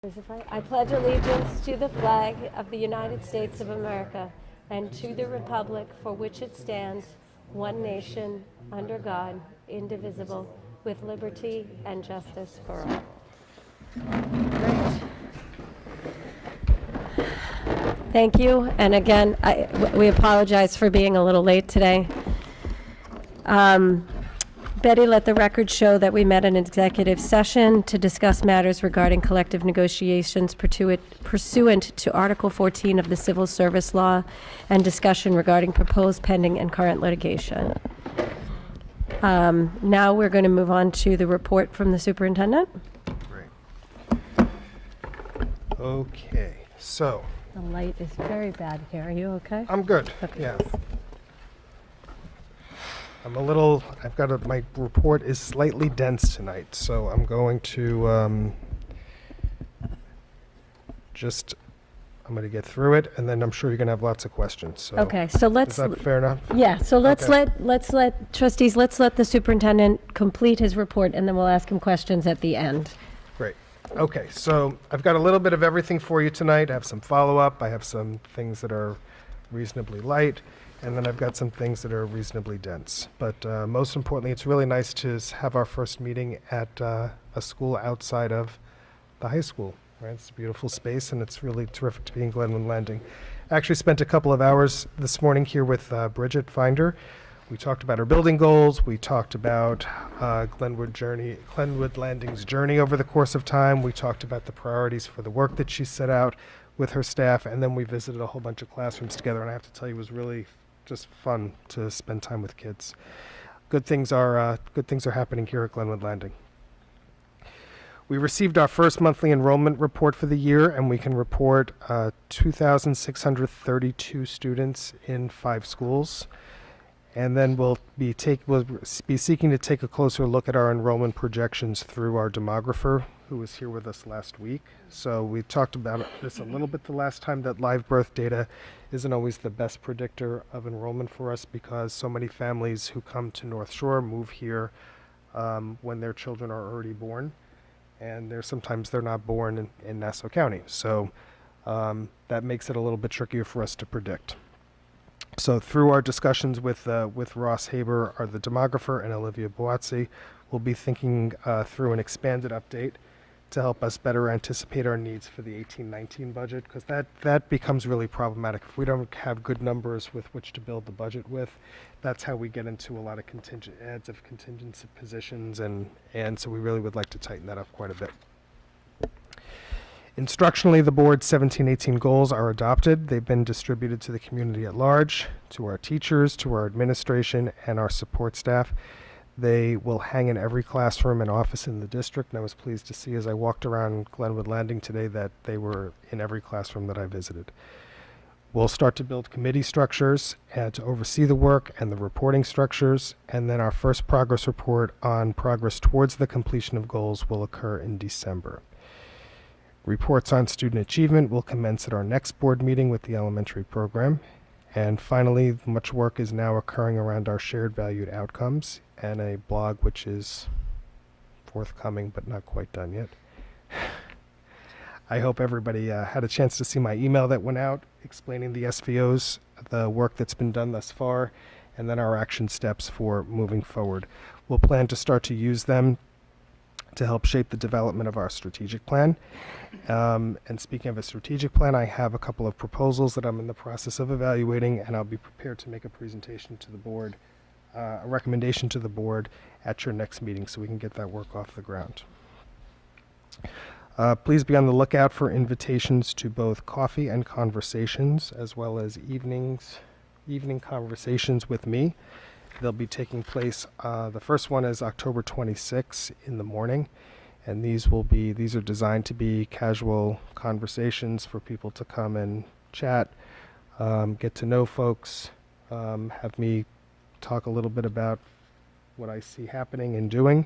I pledge allegiance to the flag of the United States of America and to the republic for which it stands, one nation, under God, indivisible, with liberty and justice for all. Great. Thank you. And again, we apologize for being a little late today. Betty, let the record show that we met in an executive session to discuss matters regarding collective negotiations pursuant to Article 14 of the Civil Service Law and discussion regarding proposed pending and current litigation. Now we're going to move on to the report from the superintendent. Great. Okay, so. The light is very bad here. Are you okay? I'm good, Okay. yeah. My report is slightly dense tonight, so I'm going to I'm going to get through it, and then I'm sure you're going to have lots of questions. So Okay, so let's. Is that fair enough? Yeah, so let's Okay. let trustees, let's let the superintendent complete his report, and then we'll ask him questions at the end. Great. Okay, so I've got a little bit of everything for you tonight. I have some follow-up. I have some things that are reasonably light, and then I've got some things that are reasonably dense. But most importantly, it's really nice to have our first meeting at a school outside of the high school. Right? It's a beautiful space, and it's really terrific to be in Glenwood Landing. I actually spent a couple of hours this morning here with Bridget Finder. We talked about our building goals. We talked about Glenwood Landing's journey over the course of time. We talked about the priorities for the work that she set out with her staff, and then we visited a whole bunch of classrooms together. And I have to tell you, it was really just fun to spend time with kids. Good things are happening here at Glenwood Landing. We received our first monthly enrollment report for the year, and we can report 2,632 students in 5 schools. And then we'll be seeking to take a closer look at our enrollment projections through our demographer, who was here with us last week. So we talked about this a little bit the last time, that live birth data isn't always the best predictor of enrollment for us, because so many families who come to North Shore move here when their children are already born, and sometimes they're not born in Nassau County. So that makes it a little bit trickier for us to predict. So through our discussions with Ross Haber, the demographer, and Olivia Boazzi, we'll be thinking through an expanded update to help us better anticipate our needs for the 18-19 budget, because that becomes really problematic. If we don't have good numbers with which to build the budget with, that's how we get into a lot of adds of contingency positions, and so we really would like to tighten that up quite a bit. Instructionally, the board's 17-18 goals are adopted. They've been distributed to the community at large, to our teachers, to our administration, and our support staff. They will hang in every classroom and office in the district, and I was pleased to see as I walked around Glenwood Landing today that they were in every classroom that I visited. We'll start to build committee structures to oversee the work and the reporting structures, and then our first progress report on progress towards the completion of goals will occur in December. Reports on student achievement will commence at our next board meeting with the elementary program. And finally, much work is now occurring around our shared valued outcomes and a blog which is forthcoming but not quite done yet. I hope everybody had a chance to see my email that went out explaining the SVOs, the work that's been done thus far, and then our action steps for moving forward. We'll plan to start to use them to help shape the development of our strategic plan. And speaking of a strategic plan, I have a couple of proposals that I'm in the process of evaluating, and I'll be prepared to make a presentation to the board, a recommendation to the board at your next meeting, so we can get that work off the ground. Please be on the lookout for invitations to both coffee and conversations, as well as evening conversations with me. They'll be taking place, the first one is October 26th in the morning, and these are designed to be casual conversations for people to come and chat, get to know folks, have me talk a little bit about what I see happening and doing,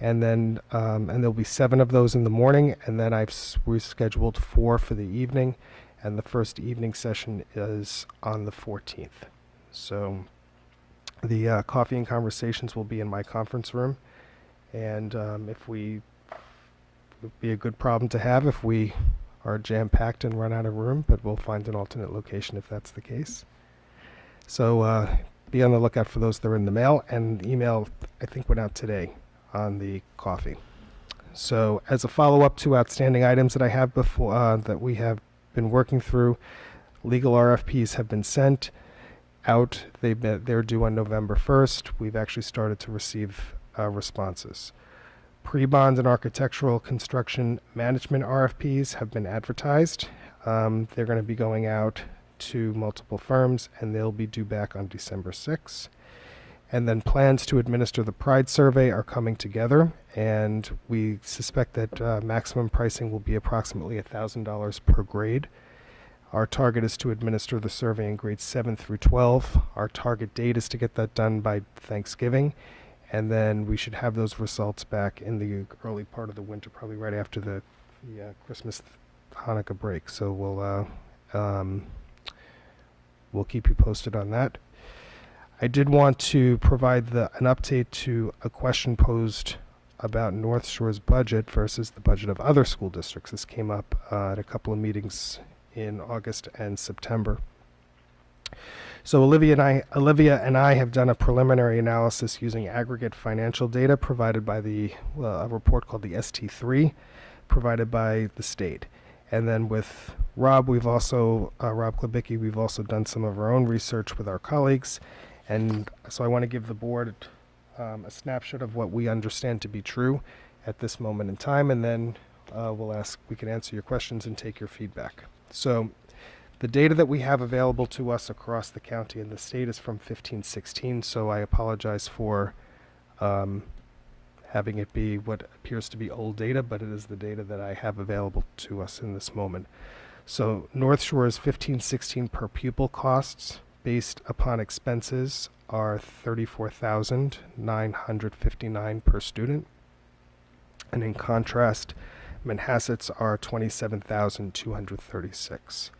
and then and there'll be 7 of those in the morning, and then I've rescheduled 4 for the evening, and the first evening session is on the 14th. So the coffee and conversations will be in my conference room, and if we would be a good problem to have if we are jam-packed and run out of room, but we'll find an alternate location if that's the case. So be on the lookout for those that are in the mail, and the email I think went out today on the coffee. So as a follow-up to outstanding items that I have before that we have been working through, legal RFPs have been sent out. They're due on November 1st. We've actually started to receive responses. Pre-bond and architectural construction management RFPs have been advertised. They're going to be going out to multiple firms, and they'll be due back on December 6th. And then plans to administer the Pride survey are coming together, and we suspect that maximum pricing will be approximately $1,000 per grade. Our target is to administer the survey in grades 7 through 12. Our target date is to get that done by Thanksgiving, and then we should have those results back in the early part of the winter, probably right after the Christmas Hanukkah break. So we'll keep you posted on that. I did want to provide an update to a question posed about North Shore's budget versus the budget of other school districts. This came up at a couple of meetings in August and September. So Olivia and I have done a preliminary analysis using aggregate financial data provided by a report called the ST3, provided by the state. And then with Rob, Rob Klabicki, we've also done some of our own research with our colleagues. And so I want to give the board a snapshot of what we understand to be true at this moment in time, and then we can answer your questions and take your feedback. So the data that we have available to us across the county and the state is from 1516, so I apologize for having it be what appears to be old data, but it is the data that I have available to us in this moment. So North Shore's 1516 per pupil costs based upon expenses are $34,959 per student. And in contrast, Manhasset's are $27,236.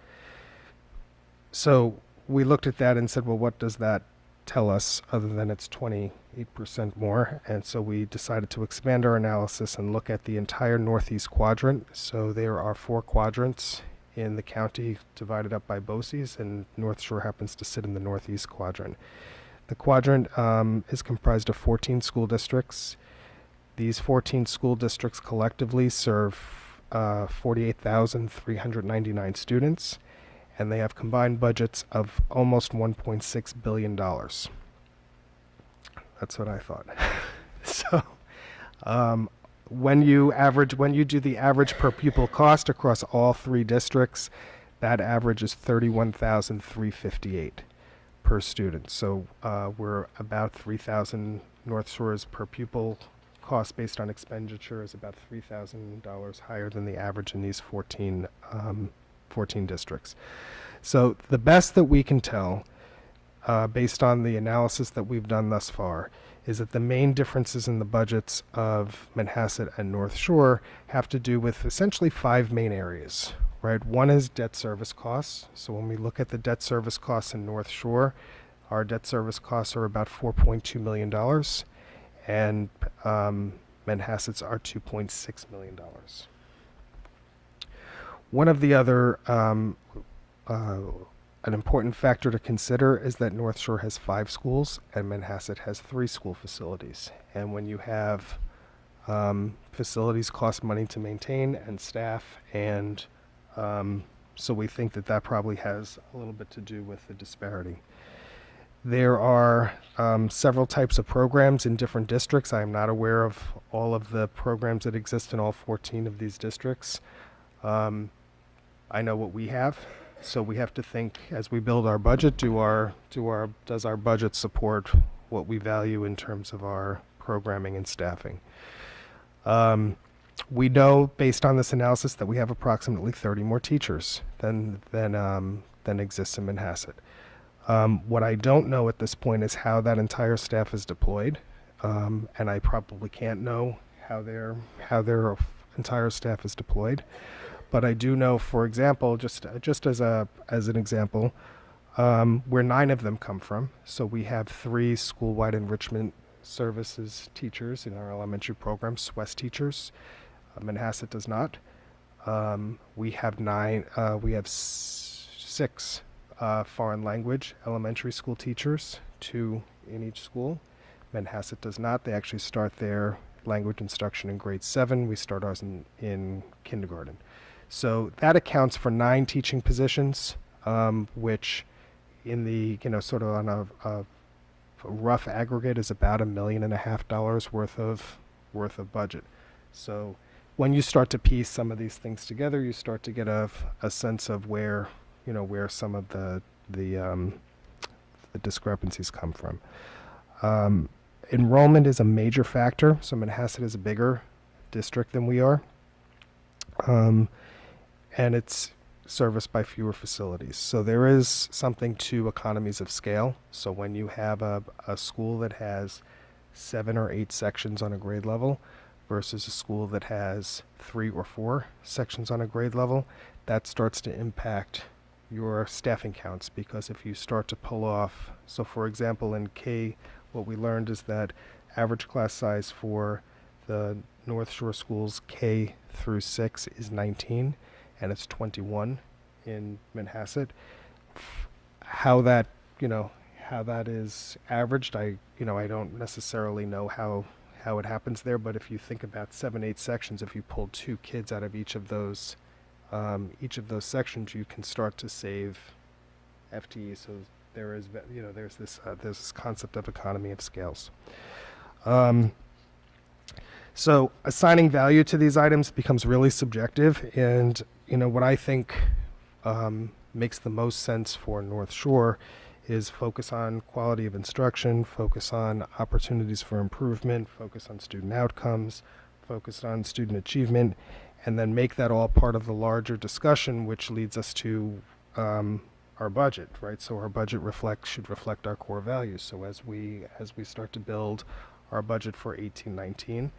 So we looked at that and said, well, what does that tell us other than it's 28% more? And so we decided to expand our analysis and look at the entire northeast quadrant. So there are 4 quadrants in the county divided up by BOCES, and North Shore happens to sit in the northeast quadrant. The quadrant is comprised of 14 school districts. These 14 school districts collectively serve 48,399 students, and they have combined budgets of almost $1.6 billion. That's what I thought. So when you do the average per pupil cost across all 3 districts, that average is $31,358 per student. So we're about 3,000. North Shore's per pupil cost based on expenditure is about $3,000 higher than the average in these 14 districts. So the best that we can tell, based on the analysis that we've done thus far, is that the main differences in the budgets of Manhasset and North Shore have to do with essentially 5 main areas, right? One is debt service costs. So when we look at the debt service costs in North Shore, our debt service costs are about $4.2 million, and Manhasset's are $2.6 million. One of the other an important factor to consider is that North Shore has 5 schools and Manhasset has 3 school facilities. And when you have facilities cost money to maintain and staff, and so we think that probably has a little bit to do with the disparity. There are several types of programs in different districts. I am not aware of all of the programs that exist in all 14 of these districts. I know what we have. So we have to think as we build our budget, does our budget support what we value in terms of our programming and staffing? We know based on this analysis that we have approximately 30 more teachers than exists in Manhasset. What I don't know at this point is how that entire staff is deployed, and I probably can't know how their entire staff is deployed. But I do know, for example, just as an example, where 9 of them come from. So we have 3 school-wide enrichment services teachers in our elementary program, SWES teachers. Manhasset does not. We have six foreign language elementary school teachers, 2 in each school. Manhasset does not. They actually start their language instruction in grade 7. We start ours in kindergarten. So that accounts for 9 teaching positions, which in the, sort of on a rough aggregate is about $1.5 million worth of budget. So when you start to piece some of these things together, you start to get a sense of where some of the discrepancies come from. Enrollment is a major factor. So Manhasset is a bigger district than we are, and it's serviced by fewer facilities. So there is something to economies of scale. So when you have a school that has 7 or 8 sections on a grade level versus a school that has 3 or 4 sections on a grade level, that starts to impact your staffing counts, because if you start to pull off, so for example in K, what we learned is that average class size for the North Shore schools K through 6 is 19, and it's 21 in Manhasset. How that is averaged, I don't necessarily know how it happens there, but if you think about 7, 8 sections, if you pull 2 kids out of each of those sections, you can start to save FTE. So there is, there's this concept of economy of scales. So assigning value to these items becomes really subjective, and what I think makes the most sense for North Shore is focus on quality of instruction, focus on opportunities for improvement, focus on student outcomes, focus on student achievement, and then make that all part of the larger discussion, which leads us to our budget, right? So our budget should reflect our core values. So as we start to build our budget for 18-19,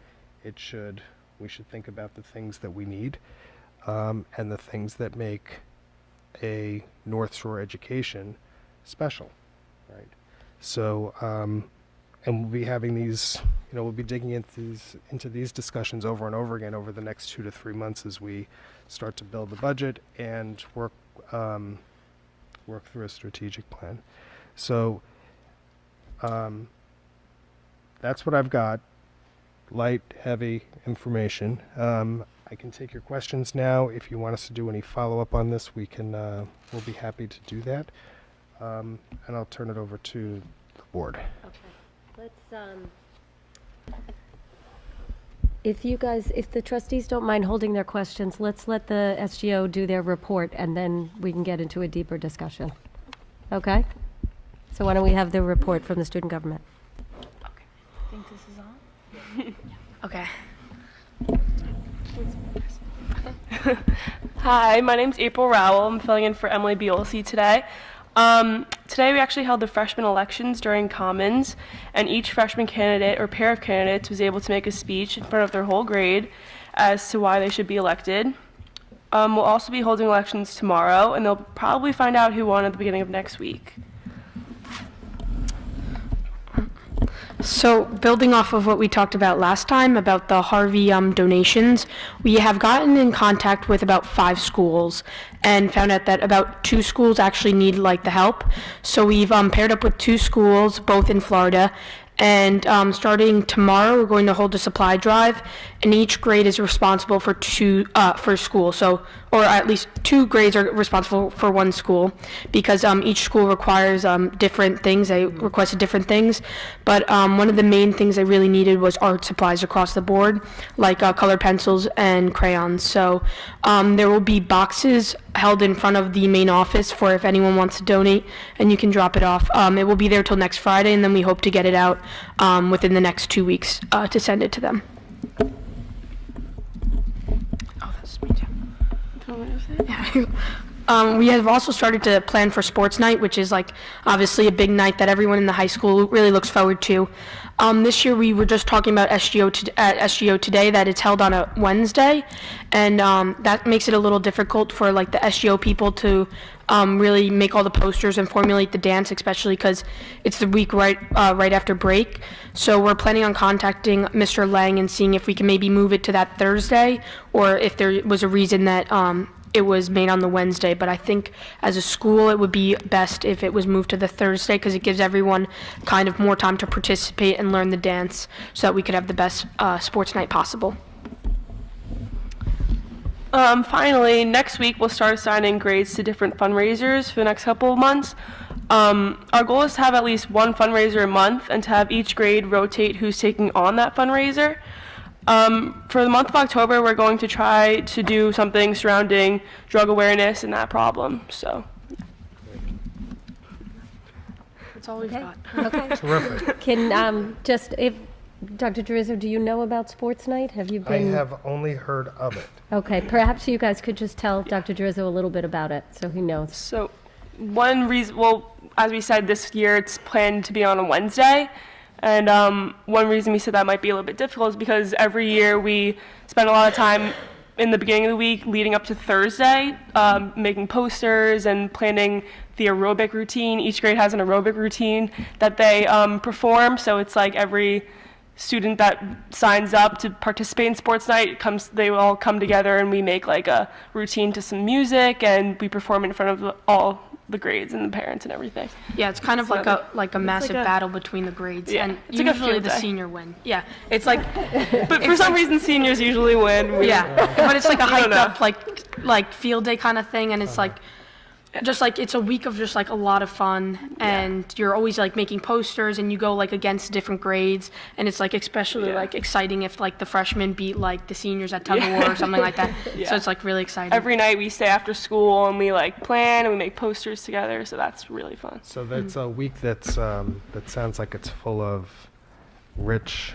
we should think about the things that we need, and the things that make a North Shore education special, right? So, and we'll be having these, we'll be digging into these discussions over and over again over the next 2 to 3 months as we start to build the budget and work through a strategic plan. So, that's what I've got. Light, heavy information. I can take your questions now. If you want us to do any follow-up on this, we'll be happy to do that. And I'll turn it over to the board. Okay. If the trustees don't mind holding their questions, let's let the SGO do their report, and then we can get into a deeper discussion. Okay? So why don't we have the report from the student government? Okay. I think this is on. Okay. Hi, my name's April Rowell. I'm filling in for Emily Biolsi today. Today we actually held the freshman elections during Commons, and each freshman candidate or pair of candidates was able to make a speech in front of their whole grade as to why they should be elected. We'll also be holding elections tomorrow, and they'll probably find out who won at the beginning of next week. So building off of what we talked about last time about the Harvey donations, we have gotten in contact with about 5 schools and found out that about 2 schools actually need the help. So we've paired up with 2 schools, both in Florida, and starting tomorrow we're going to hold a supply drive, and each grade is responsible for for school. So, or at least 2 grades are responsible for 1 school, because each school requires different things. They requested different things, but one of the main things they really needed was art supplies across the board, like colored pencils and crayons. So there will be boxes held in front of the main office for if anyone wants to donate, and you can drop it off. It will be there till next Friday, and then we hope to get it out within the next 2 weeks to send it to them. Oh, that's me too. Yeah. We have also started to plan for sports night, which is like obviously a big night that everyone in the high school really looks forward to. This year we were just talking about at SGO today that it's held on a Wednesday, and that makes it a little difficult for like the SGO people to really make all the posters and formulate the dance, especially because it's the week right after break. So we're planning on contacting Mr. Lang and seeing if we can maybe move it to that Thursday, or if there was a reason that it was made on the Wednesday. But I think as a school it would be best if it was moved to the Thursday, because it gives everyone kind of more time to participate and learn the dance so that we could have the best sports night possible. Finally, next week we'll start assigning grades to different fundraisers for the next couple of months. Our goal is to have at least one fundraiser a month and to have each grade rotate who's taking on that fundraiser. For the month of October, we're going to try to do something surrounding drug awareness and that problem. So That's all we've Okay. got. Okay. Terrific. Can, just, if, Dr. Drizzo, do you know about sports night? Have you I been? have only heard of it. Okay, perhaps you guys could just tell Dr. Drizzo a little bit about it, so he knows. So one reason, well, as we said, this year it's planned to be on a Wednesday. And one reason we said that might be a little bit difficult is because every year we spend a lot of time in the beginning of the week leading up to Thursday, making posters and planning the aerobic routine. Each grade has an aerobic routine that they perform. So it's like every student that signs up to participate in sports night they all come together and we make like a routine to some music and we perform in front of all the grades and the parents and everything. Yeah, it's kind of like a massive battle between the grades, Yeah, and it's like a usually field the day. senior win. Yeah, it's like But for some reason, seniors usually win. yeah, but it's like a I don't hyped know. up like field day kind of thing, and it's like just like it's a week of just like a lot of fun, and you're always like making posters, and you go like against different grades, and it's like especially Yeah. like exciting if like the freshmen beat like the seniors at tug of war or something like that. Yeah. So it's like really exciting. Every night we stay after school and we like plan and we make posters together, so that's really fun. So that's a week that sounds like it's full of rich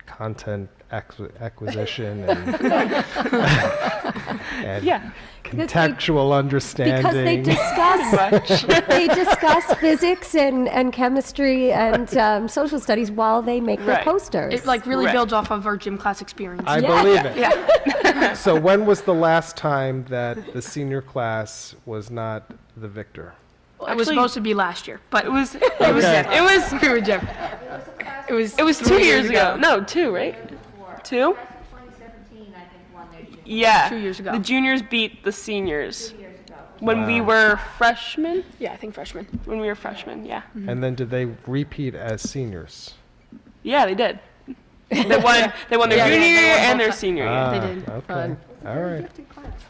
content acquisition and, and Yeah. contextual understanding. Because they discuss physics and chemistry and social studies while they make their Right. posters. It like really Right. builds off of our gym class experience. I Yeah. believe it. yeah. So when was the last time that the senior class was not the victor? It was Actually- supposed to be last year, but It was Okay. we were Jim. It was 2 years ago. No, 2, right? 2? 2017, I think, won their junior. Yeah. 2 years ago. The juniors beat the seniors Years ago. when we Wow. were freshmen. Yeah, I think freshman. When we were freshmen, yeah. And then did they repeat as seniors? Yeah, they did. They won their Yeah, junior they year won and both their times. senior year. Ah, did. Okay. Fun. All right.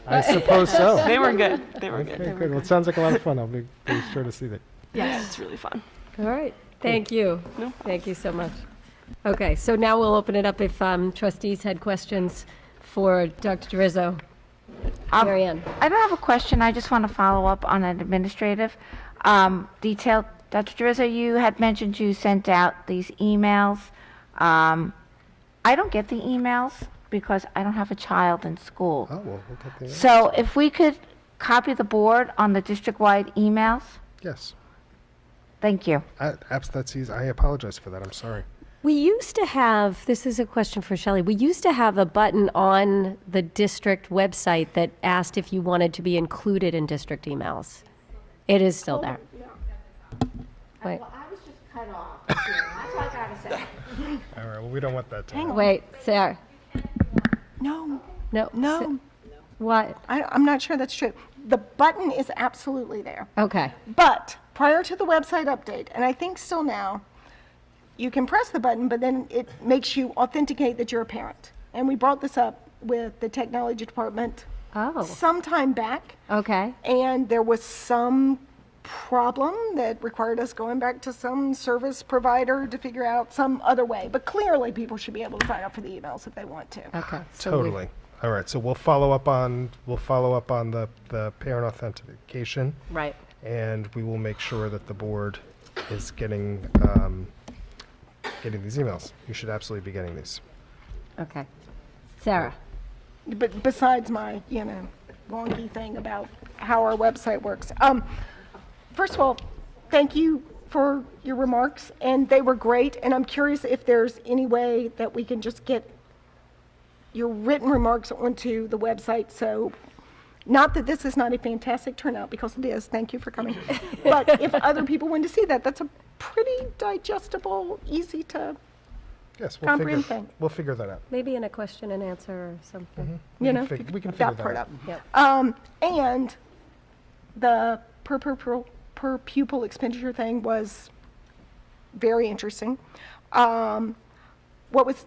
I suppose so. They were good. They were Okay, good. good. Well, it sounds like a lot of fun. I'll be sure to see that. Yeah, it's really fun. All right, thank you. No Thank you so much. Okay, so now we'll open it up if trustees had questions for Dr. Drizzo. Mary Ann. I don't have a question, I just want to follow up on an administrative detail. Dr. Drizzo, you had mentioned you sent out these emails. I don't get the emails because I don't have a child in school. Oh, well, we'll get the So if we could copy the board on the district-wide emails, Yes. thank you. That's easy. I apologize for that. I'm sorry. We used to have, this is a question for Shelley, we used to have a button on the district website that asked if you wanted to be included in district emails. It is still there. Wait, I was just cut off. That's all I gotta say. All right. Well, we don't want that to happen. wait, Sarah. No, No. no, What? I'm not sure that's true. The button is absolutely there. Okay. But prior to the website update, and I think still now, you can press the button, but then it makes you authenticate that you're a parent. And we brought this up with the technology department Oh, some time back, okay. and there was some problem that required us going back to some service provider to figure out some other way. But clearly, people should be able to sign up for the emails if they want to. Okay. so we- Totally. All right. So we'll follow up on the parent authentication, Right. and we will make sure that the board is getting these emails. You should absolutely be getting these. Okay. Sarah. But besides my, wonky thing about how our website works. First of all, thank you for your remarks, and they were great, and I'm curious if there's any way that we can just get your written remarks onto the website, so, not that this is not a fantastic turnout, because it is, thank you for coming, but if other people want to see that, that's a pretty digestible, easy to, Yes, Comprehend thing. we'll figure that out. Maybe in a question and answer or something. you know, We can figure that part that out. out. Yep. And the per pupil expenditure thing was very interesting. What was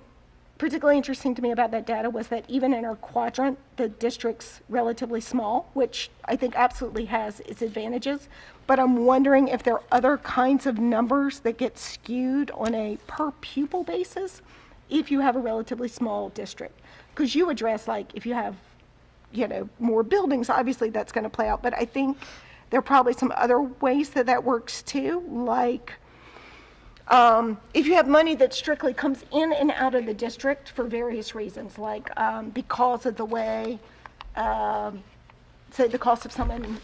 particularly interesting to me about that data was that even in our quadrant, the district's relatively small, which I think absolutely has its advantages. But I'm wondering if there are other kinds of numbers that get skewed on a per pupil basis if you have a relatively small district. Because you address, like, if you have, you know, more buildings, obviously that's going to play out. But I think there are probably some other ways that that works too, like if you have money that strictly comes in and out of the district for various reasons, like because of the way, say, the cost of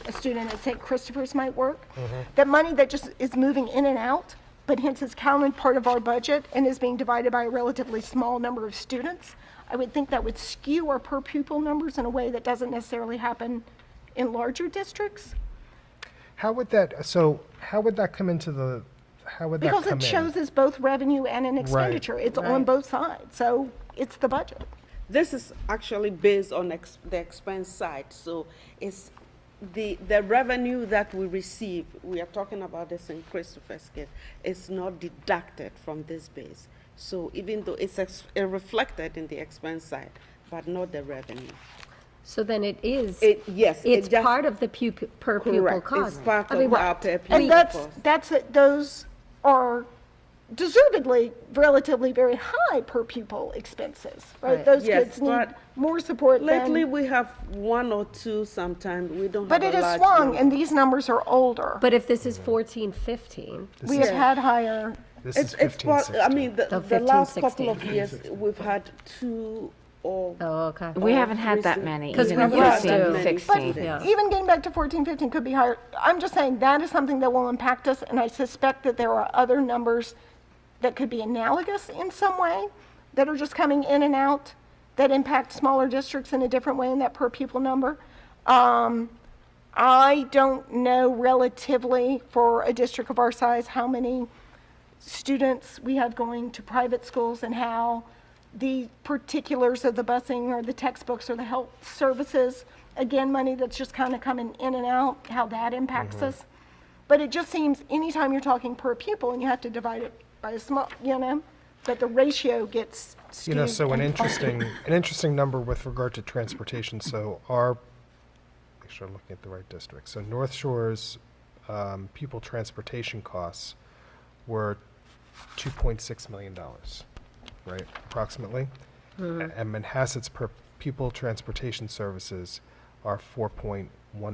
a student at St. Christopher's might work, that money that just is moving in and out, but hence is counted part of our budget and is being divided by a relatively small number of students, I would think that would skew our per pupil numbers in a way that doesn't necessarily happen in larger districts. How would that come into the, how would that Because come it in? shows as both revenue and an expenditure. It's on both sides, so it's the budget. This is actually based on the expense side, so it's the revenue that we receive, we are talking about this in Christopher's case, is not deducted from this base. So even though it's reflected in the expense side, but not the revenue. So then it is, Yes. it's it just- part of the per pupil Correct. cost. It's part I mean, of our per pupil And cost. those are deservedly relatively very high per pupil expenses, right? Right. Those Yes, kids need but more support Lately, than, we have one or two sometimes, we don't but have it a has large swung, number. and these numbers are older. But if this is 14, 15, We have had higher, This is It's 15, part, 16. I mean, Oh, the 15, last couple of 16. years, we've had two or. oh, okay. We haven't had that recent- many, 'Cause even we in used 15, to. but 16. Yeah. even getting back to 14, 15 could be higher. I'm just saying that is something that will impact us, and I suspect that there are other numbers that could be analogous in some way, that are just coming in and out, that impact smaller districts in a different way in that per pupil number. I don't know relatively for a district of our size how many students we have going to private schools and how the particulars of the busing or the textbooks or the health services, again, money that's just kind of coming in and out, how that impacts us. But it just seems anytime you're talking per pupil and you have to divide it by a small, you know, that the ratio gets skewed. You know, so an and- interesting number with regard to transportation. So make sure I'm looking at the right district. So North Shore's pupil transportation costs were $2.6 million, right, approximately. And Manhasset's per pupil transportation services are $4.1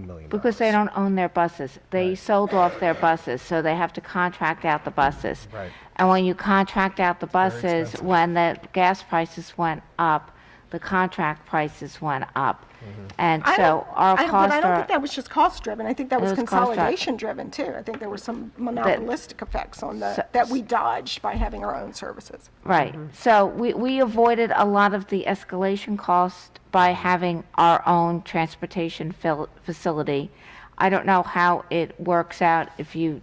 million. Because they don't own their buses. They Right. sold off their buses, so they have to contract out the buses. Right. And when you contract out the very buses, expensive. when the gas prices went up, the contract prices went up. And I so don't- our but costs I don't are, think that was just cost driven. I think that was was cost-driven. consolidation driven too. I think there were some monopolistic effects on So- that we dodged by having our own services. right. So we avoided a lot of the escalation cost by having our own transportation facility. I don't know how it works out if you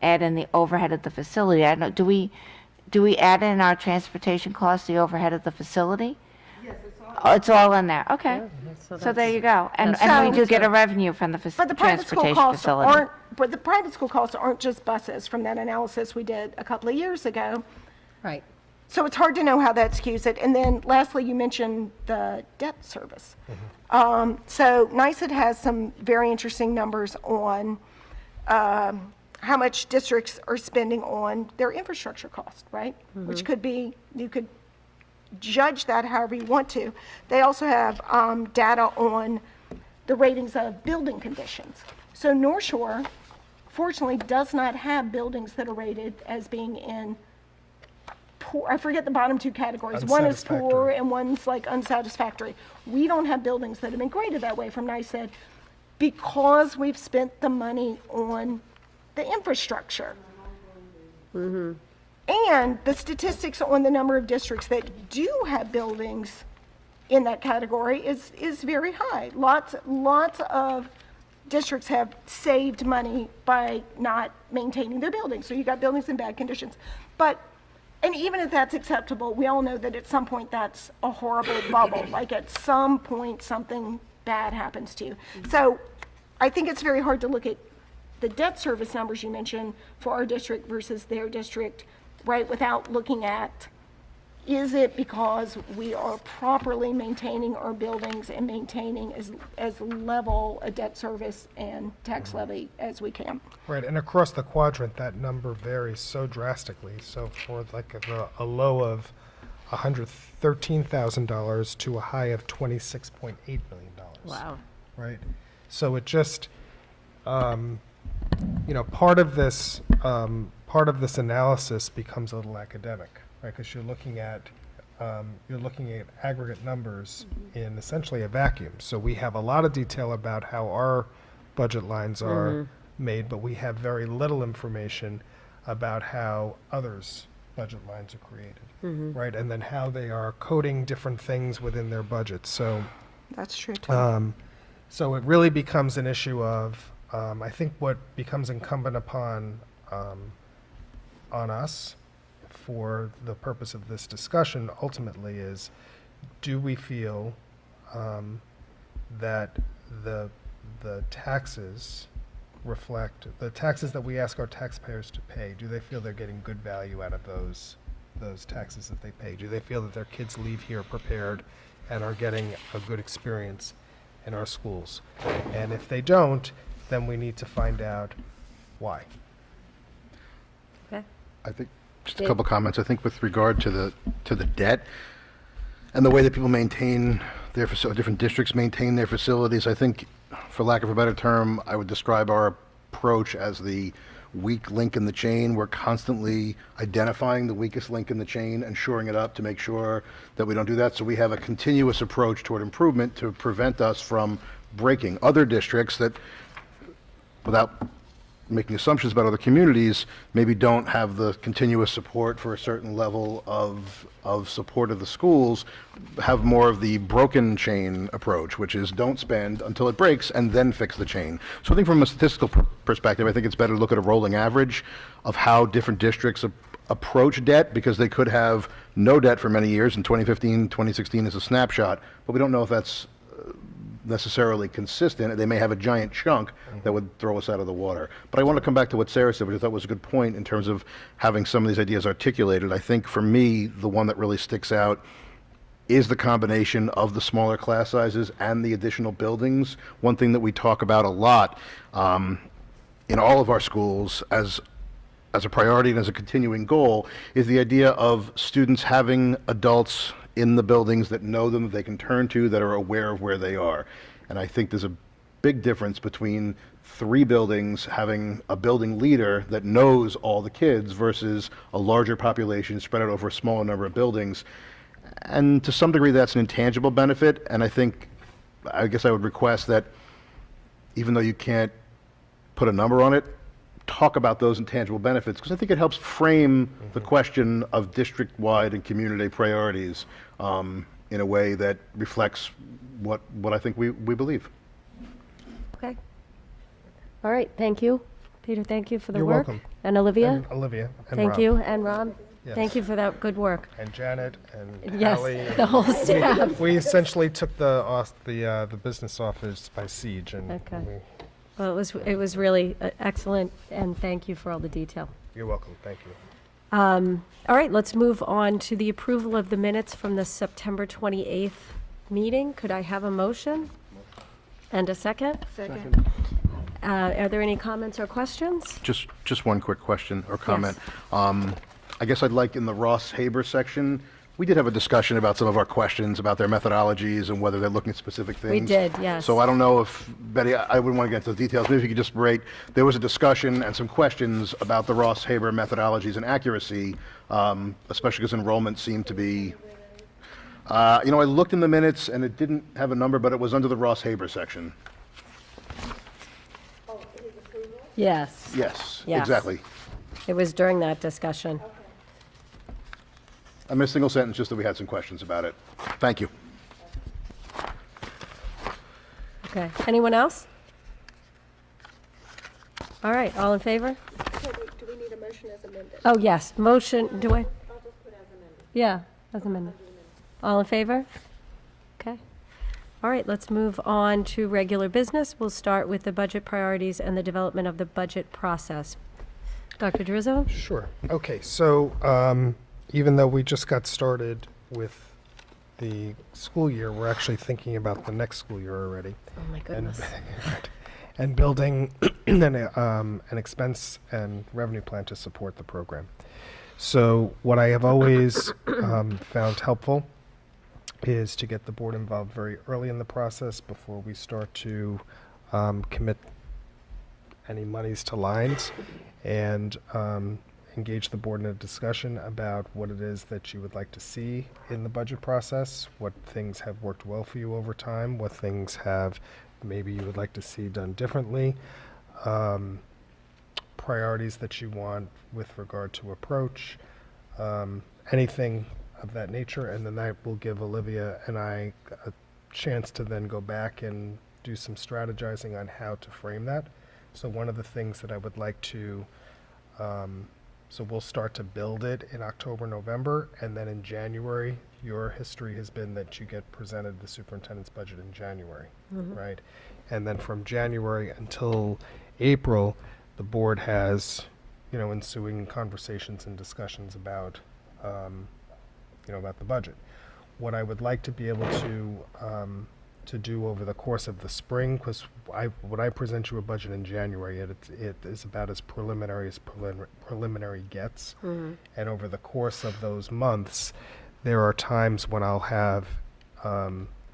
add in the overhead of the facility. I don't know, do we add in our transportation costs, the overhead of the facility? Yes, it's all in there, okay. So there you go. And that's- we do get a revenue from the But the private school transportation costs facility. aren't, but the private school costs aren't just buses from that analysis we did a couple of years ago. Right. So it's hard to know how that skews it. And then lastly, you mentioned the debt service. So NYSED has some very interesting numbers on how much districts are spending on their infrastructure cost, right? Which could be, you could judge that however you want to. They also have data on the ratings of building conditions. So North Shore, fortunately, does not have buildings that are rated as being in poor, I forget the bottom two categories. One is poor Unsatisfactory. and one's like unsatisfactory. We don't have buildings that have been graded that way from NICEAD because we've spent the money on the infrastructure. And the statistics on the number of districts that do have buildings in that category is very high. Lots of districts have saved money by not maintaining their buildings. So you got buildings in bad conditions. And even if that's acceptable, we all know that at some point that's a horrible bubble. Like at some point something bad happens to you. So I think it's very hard to look at the debt service numbers you mentioned for our district versus their district, right, without looking at, is it because we are properly maintaining our buildings and maintaining as level a debt service and tax levy as we can? Right, and across the quadrant, that number varies so drastically. So for like a low of $113,000 to a high of $26.8 million. Wow. Right? So it just, part of this analysis becomes a little academic, right? Because you're looking at aggregate numbers in essentially a vacuum. So we have a lot of detail about how our budget lines are made, but we have very little information about how others' budget lines are created, right? And then how they are coding different things within their budgets. So That's true too. so it really becomes an issue of, I think what becomes incumbent upon on us for the purpose of this discussion ultimately is, do we feel that the taxes reflect, the taxes that we ask our taxpayers to pay, do they feel they're getting good value out of those taxes that they pay? Do they feel that their kids leave here prepared and are getting a good experience in our schools? And if they don't, then we need to find out why. Okay. I think, just a Dave? couple comments. I think with regard to the debt and the way that people maintain their different districts maintain their facilities, I think, for lack of a better term, I would describe our approach as the weak link in the chain. We're constantly identifying the weakest link in the chain and shoring it up to make sure that we don't do that. So we have a continuous approach toward improvement to prevent us from breaking. Other districts that, without making assumptions about other communities, maybe don't have the continuous support for a certain level of support of the schools, have more of the broken chain approach, which is don't spend until it breaks and then fix the chain. So I think from a statistical perspective, I think it's better to look at a rolling average of how different districts approach debt, because they could have no debt for many years, and 2015, 2016 is a snapshot, but we don't know if that's necessarily consistent. They may have a giant chunk that would throw us out of the water. But I want to come back to what Sarah said, which I thought was a good point in terms of having some of these ideas articulated. I think for me, the one that really sticks out is the combination of the smaller class sizes and the additional buildings. One thing that we talk about a lot in all of our schools as a priority and as a continuing goal is the idea of students having adults in the buildings that know them, that they can turn to, that are aware of where they are. And I think there's a big difference between 3 buildings having a building leader that knows all the kids versus a larger population spread out over a smaller number of buildings. And to some degree, that's an intangible benefit. And I guess I would request that, even though you can't put a number on it, talk about those intangible benefits, because I think it helps frame the question of district-wide and community priorities in a way that reflects what I think we believe. Okay. All right, thank you. Peter, thank you for the You're work. welcome. And Olivia, And Olivia and thank Rob. you. And Rob, Yes. thank you for that good work. And Janet and Yes, Hallie. the whole staff. We essentially took the business office by siege, and Okay. Well, it was really excellent, and thank you for all the detail. You're welcome. Thank you. All right, let's move on to the approval of the minutes from the September 28th meeting. Could I have a motion? And a second? Second. Are there any comments or questions? Just one quick question or comment. I guess I'd like in the Ross Haber section We did have a discussion about some of our questions, about their methodologies and whether they're looking at specific things. We did, yes. So I don't know if, Betty, I wouldn't want to get into the details, maybe if you could just rate, there was a discussion and some questions about the Ross Haber methodologies and accuracy, especially because enrollment seemed to be, I looked in the minutes and it didn't have a number, but it was under the Ross Haber section. Yes. Yes, Yes. exactly. It was during that discussion. I missed a single sentence, just that we had some questions about it. Thank you. Okay. Anyone else? All right, all in favor? Do we need a motion as amended? Oh, yes, motion, do I? I'll just put as amended. Yeah, as amended. All in favor? Okay. All right, let's move on to regular business. We'll start with the budget priorities and the development of the budget process. Dr. Drizzo? Sure. Okay, so even though we just got started with the school year, we're actually thinking about the next school year already. Oh, my And, goodness. and building an expense and revenue plan to support the program. So what I have always found helpful is to get the board involved very early in the process before we start to commit any monies to lines, and engage the board in a discussion about what it is that you would like to see in the budget process, what things have worked well for you over time, what things have maybe you would like to see done differently, priorities that you want with regard to approach, anything of that nature, and then that will give Olivia and I a chance to then go back and do some strategizing on how to frame that. So one of the things that I would like to, so we'll start to build it in October, November, and then in January, your history has been that you get presented the superintendent's budget in January, right? And then from January until April, the board has, ensuing conversations and discussions about, about the budget. What I would like to be able to do over the course of the spring, because when I present you a budget in January, it is about as preliminary as preliminary gets. And over the course of those months, there are times when I'll have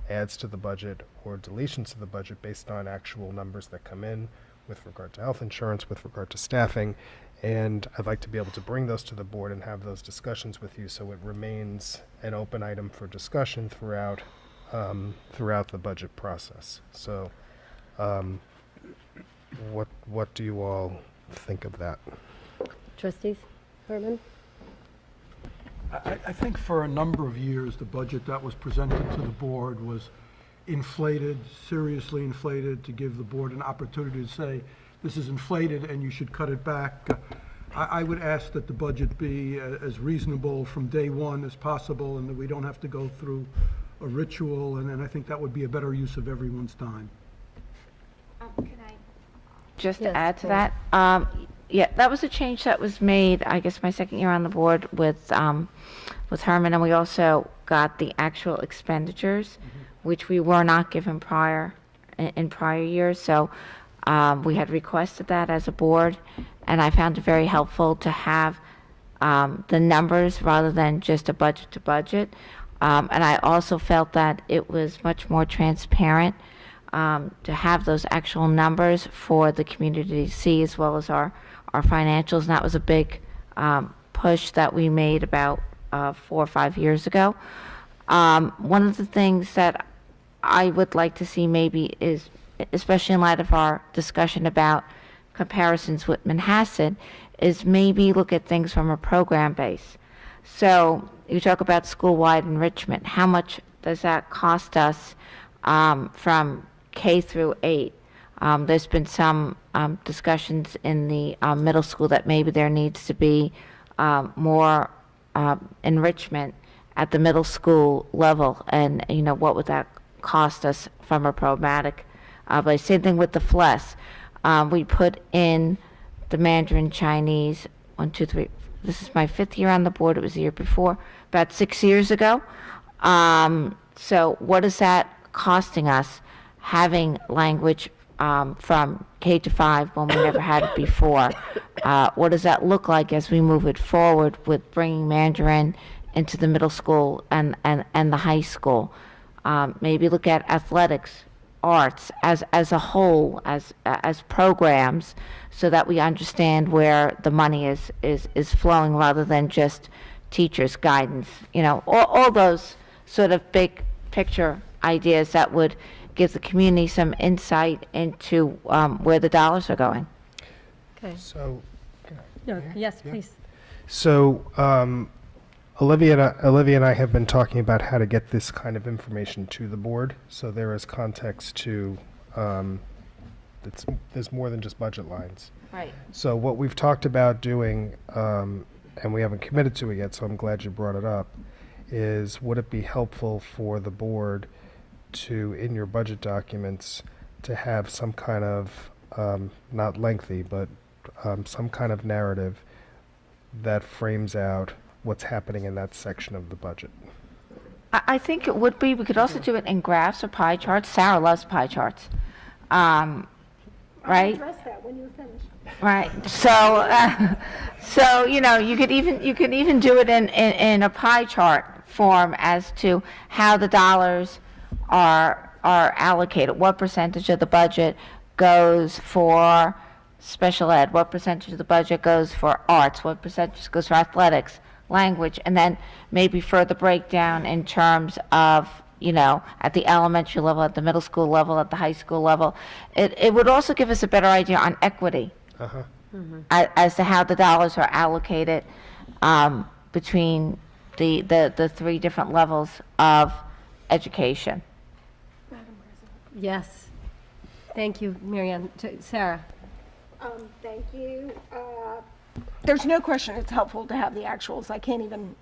adds to the budget or deletions to the budget based on actual numbers that come in with regard to health insurance, with regard to staffing, and I'd like to be able to bring those to the board and have those discussions with you so it remains an open item for discussion throughout the budget process. So what do you all think of that? Trustees? Herman? I think for a number of years, the budget that was presented to the board was inflated, seriously inflated, to give the board an opportunity to say, this is inflated and you should cut it back. I would ask that the budget be as reasonable from day one as possible, and that we don't have to go through a ritual, and I think that would be a better use of everyone's time. Can I just Yes, add to of course. that? Yeah, that was a change that was made, I guess, my second year on the board with Herman, and we also got the actual expenditures, which we were not given in prior years. So we had requested that as a board, and I found it very helpful to have the numbers rather than just a budget to budget. And I also felt that it was much more transparent to have those actual numbers for the community to see, as well as our financials. And that was a big push that we made about 4 or 5 years ago. One of the things that I would like to see maybe is, especially in light of our discussion about comparisons with Manhasset, is maybe look at things from a program base. So you talk about school-wide enrichment. How much does that cost us from K through 8? There's been some discussions in the middle school that maybe there needs to be more enrichment at the middle school level, and what would that cost us from a programmatic? But same thing with the FLES. We put in the Mandarin Chinese 1, 2, 3. This is my 5th year on the board. It was the year before, about 6 years ago. So what is that costing us, having language from K to 5 when we never had it before? What does that look like as we move it forward with bringing Mandarin into the middle school and the high school. Maybe look at athletics, arts as a whole, as programs, so that we understand where the money is flowing rather than just teachers' guidance. You know, all those sort of big picture ideas that would give the community some insight into where the dollars are going. Okay. So, No, yes, please. so Olivia and I have been talking about how to get this kind of information to the board, so there is context to, there's more than just budget lines. Right. So what we've talked about doing, and we haven't committed to it yet, so I'm glad you brought it up, is would it be helpful for the board to, in your budget documents, to have some kind of, not lengthy, but some kind of narrative that frames out what's happening in that section of the budget? I think it would be. We could also do it in graphs or pie charts. Sarah loves pie charts. Right? Address that when you're finished. Right. So you know, you could even do it in a pie chart form as to how the dollars are allocated. What percentage of the budget goes for special ed? What percentage of the budget goes for arts? What percentage goes for athletics, language, and then maybe further breakdown in terms of, you know, at the elementary level, at the middle school level, at the high school level. It would also give us a better idea on equity as to how the dollars are allocated between the three different levels of education. Yes. Thank you, Marianne. Sarah? Thank you. There's no question it's helpful to have the actuals. I can't even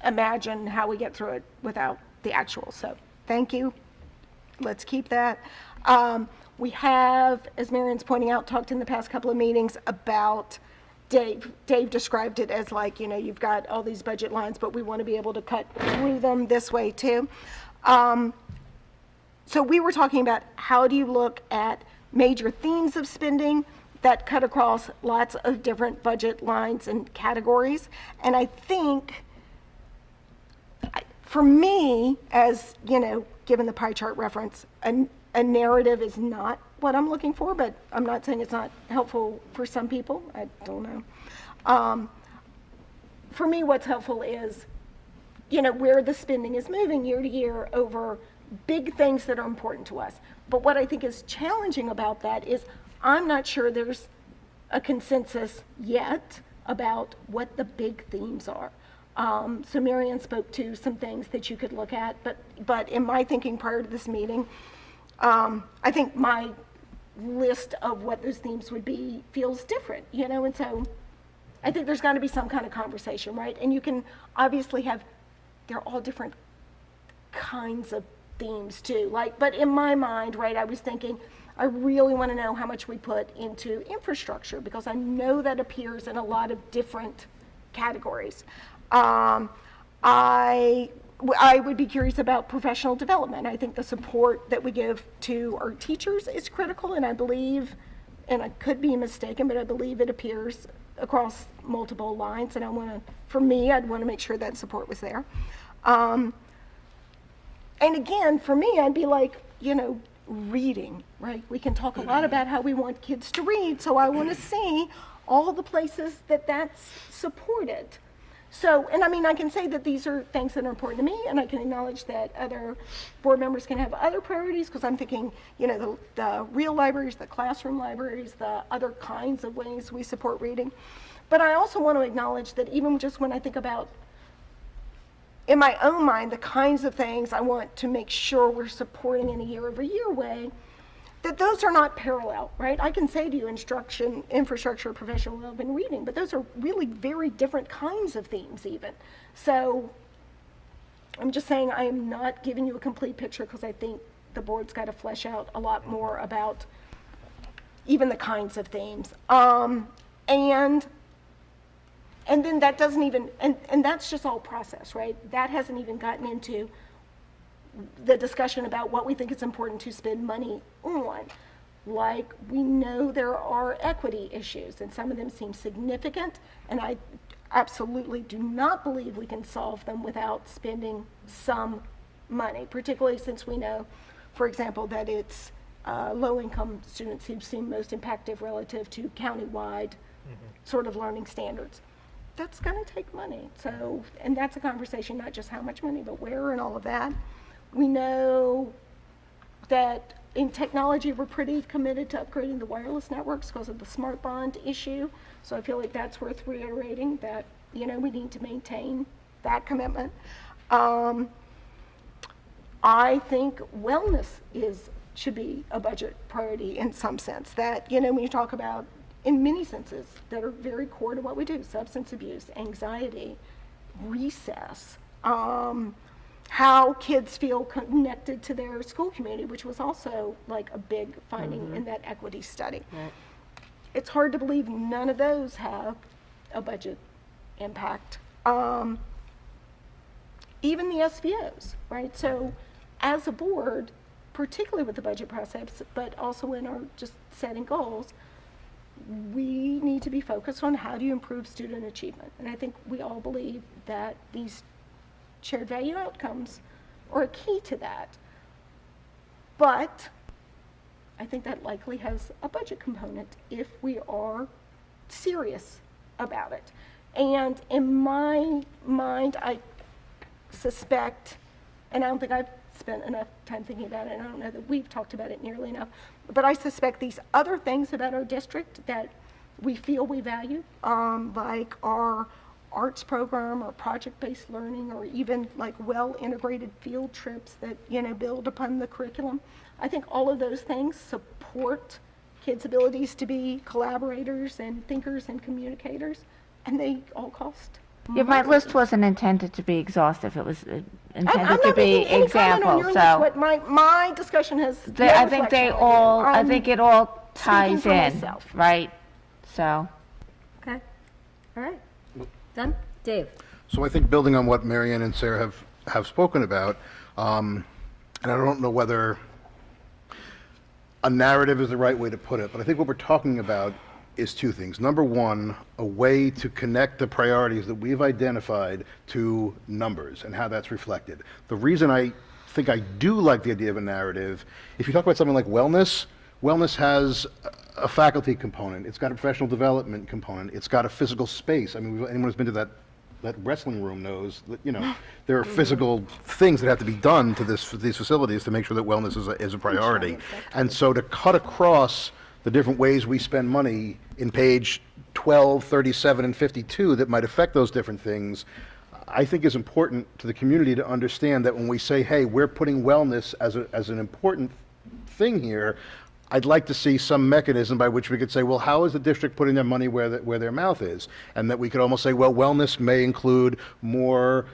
imagine how we get through it without the actuals. So thank you. Let's keep that. We have, as Marion's pointing out, talked in the past couple of meetings about Dave. Dave described it as like, you know, you've got all these budget lines, but we want to be able to cut through them this way too. So we were talking about how do you look at major themes of spending that cut across lots of different budget lines and categories. And I think, for me, as, you know, given the pie chart reference, a narrative is not what I'm looking for, but I'm not saying it's not helpful for some people. I don't know. For me, what's helpful is, you know, where the spending is moving year to year over big things that are important to us. But what I think is challenging about that is I'm not sure there's a consensus yet about what the big themes are. So Marianne spoke to some things that you could look at, but in my thinking prior to this meeting, I think my list of what those themes would be feels different, you know, and so I think there's got to be some kind of conversation, right? And you can obviously have, they're all different kinds of themes too, like, but in my mind, right, I was thinking, I really want to know how much we put into infrastructure because I know that appears in a lot of different categories. I would be curious about professional development. I think the support that we give to our teachers is critical, and I believe, and I could be mistaken, but I believe it appears across multiple lines, and I want to, for me, I'd want to make sure that support was there. And again, for me, I'd be like, you know, reading, right? We can talk a lot about how we want kids to read, so I want to see all the places that that's supported. So, and I mean, I can say that these are things that are important to me, and I can acknowledge that other board members can have other priorities, because I'm thinking, you know, the real libraries, the classroom libraries, the other kinds of ways we support reading. But I also want to acknowledge that even just when I think about, in my own mind, the kinds of things I want to make sure we're supporting in a year-over-year way, that those are not parallel, right? I can say to you instruction, infrastructure, professional development, reading, but those are really very different kinds of themes even. So I'm just saying I am not giving you a complete picture because I think the board's got to flesh out a lot more about even the kinds of themes. And then that doesn't even, and that's just all process, right? That hasn't even gotten into the discussion about what we think is important to spend money on. Like, we know there are equity issues, and some of them seem significant, and absolutely do not believe we can solve them without spending some money, particularly since we know, for example, that it's low-income students who seem most impacted relative to countywide sort of learning standards. That's going to take money. So, and that's a conversation, not just how much money, but where and all of that. We know that in technology, we're pretty committed to upgrading the wireless networks because of the smart bond issue. So I feel like that's worth reiterating that, you know, we need to maintain that commitment. I think wellness should be a budget priority in some sense. That, you know, when you talk about, in many senses that are very core to what we do, substance abuse, anxiety, recess, how kids feel connected to their school community, which was also like a big finding in that equity study. Right. It's hard to believe none of those have a budget impact. Even the SVOs, right? So as a board, particularly with the budget process, but also in our just setting goals, we need to be focused on how do you improve student achievement. And I think we all believe that these shared value outcomes are a key to that. But I think that likely has a budget component if we are serious about it. And in my mind, I suspect, and I don't think I've spent enough time thinking about it, and I don't know that we've talked about it nearly enough, but I suspect these other things about our district that we feel we value, like our arts program or project-based learning, or even like well-integrated field trips that, you know, build upon the curriculum. I think all of those things support kids' abilities to be collaborators and thinkers and communicators, and they all cost. Yeah, my list wasn't intended to be exhaustive. It was intended to be making any comment on example, your so. list. What my discussion has. I think they all, I think it all ties for in, myself. right? So, Okay. All right. Done? Dave? So I think building on what Marianne and Sarah have spoken about, and I don't know whether a narrative is the right way to put it, but I think what we're talking about is two things. Number one, a way to connect the priorities that we've identified to numbers and how that's reflected. The reason I think I do like the idea of a narrative, if you talk about something like wellness, wellness has a faculty component, it's got a professional development component, it's got a physical space. I mean, anyone who's been to that wrestling room knows that, you know, there are physical things that have to be done to these facilities to make sure that wellness is a priority. And so to cut across the different ways we spend money in page 12, 37, and 52 that might affect those different things, I think is important to the community to understand that when we say, hey, we're putting wellness as an important thing here, I'd like to see some mechanism by which we could say, well, how is the district putting their money where their mouth is? And that we could almost say, well, wellness may include more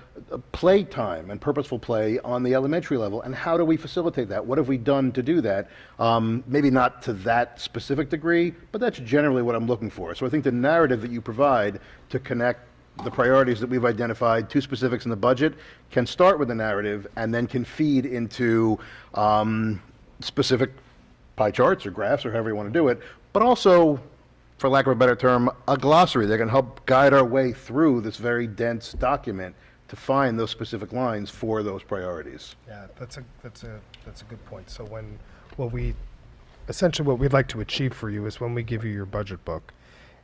play time and purposeful play on the elementary level. And how do we facilitate that? What have we done to do that? Maybe not to that specific degree, but that's generally what I'm looking for. So I think the narrative that you provide to connect the priorities that we've identified to specifics in the budget can start with the narrative and then can feed into specific pie charts or graphs or however you want to do it, but also, for lack of a better term, a glossary that can help guide our way through this very dense document to find those specific lines for those priorities. Yeah, that's a good point. So what we'd like to achieve for you is when we give you your budget book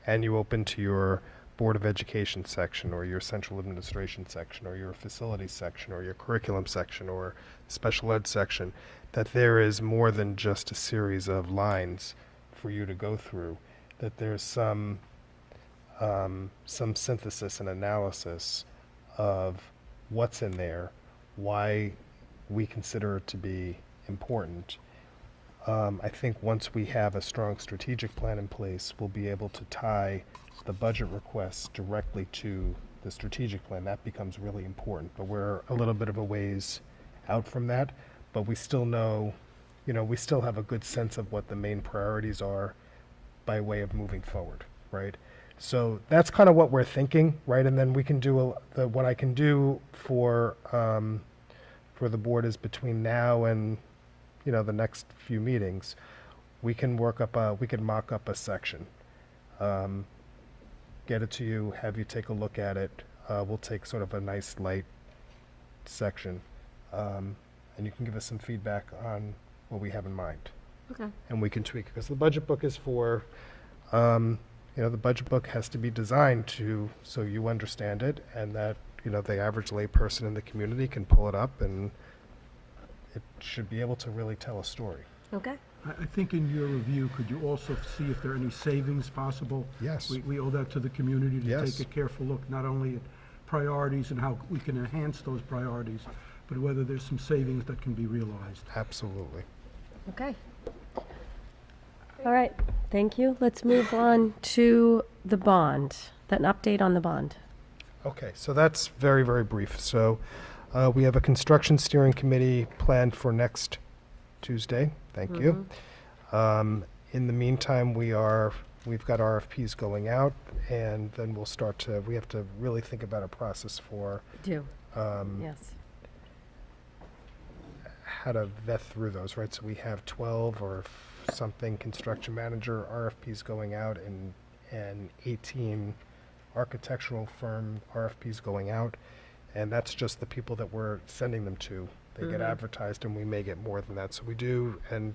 and you open to your Board of Education section or your central administration section or your facilities section or your curriculum section or special ed section, that there is more than just a series of lines for you to go through, that there's some synthesis and analysis of what's in there, why we consider it to be important. I think once we have a strong strategic plan in place, we'll be able to tie the budget requests directly to the strategic plan. That becomes really important, but we're a little bit of a ways out from that. But we still know, we still have a good sense of what the main priorities are by way of moving forward, right? So that's kind of what we're thinking, right? And then we can do what I can do for the board is between now and the next few meetings, we can mock up a section get it to you, have you take a look at it. We'll take sort of a nice light section, and you can give us some feedback on what we have in mind. Okay. And we can tweak it, because the budget book is for, the budget book has to be designed so you understand it, and that, the average layperson in the community can pull it up, and it should be able to really tell a story. Okay. I think in your review, could you also see if there are any savings possible? Yes. We owe that to the community to Yes. take a careful look, not only at priorities and how we can enhance those priorities, but whether there's some savings that can be realized. Absolutely. Okay. All right, thank you. Let's move on to the bond, an update on the bond. Okay, so that's very, very brief. So we have a construction steering committee planned for next Tuesday. Thank you. In the meantime, we've got RFPs going out, and then we have to really think about a process for Yes. how to vet through those, right? So we have 12 or something construction manager RFPs going out, and 18 architectural firm RFPs going out, and that's just the people that we're sending them to. They get advertised, and we may get more than that. So we do, and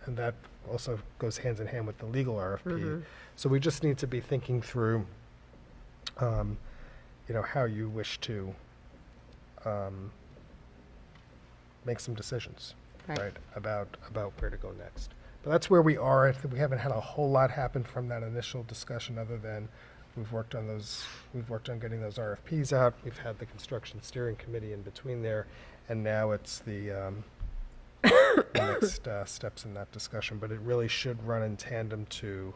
and that also goes hands in hand with the legal RFP. So we just need to be thinking through, how you wish to make some decisions, right, about where to go next. But that's where we are. I think we haven't had a whole lot happen from that initial discussion, other than we've worked on getting those RFPs out. We've had the construction steering committee in between there, and now it's the next steps in that discussion. But it really should run in tandem to,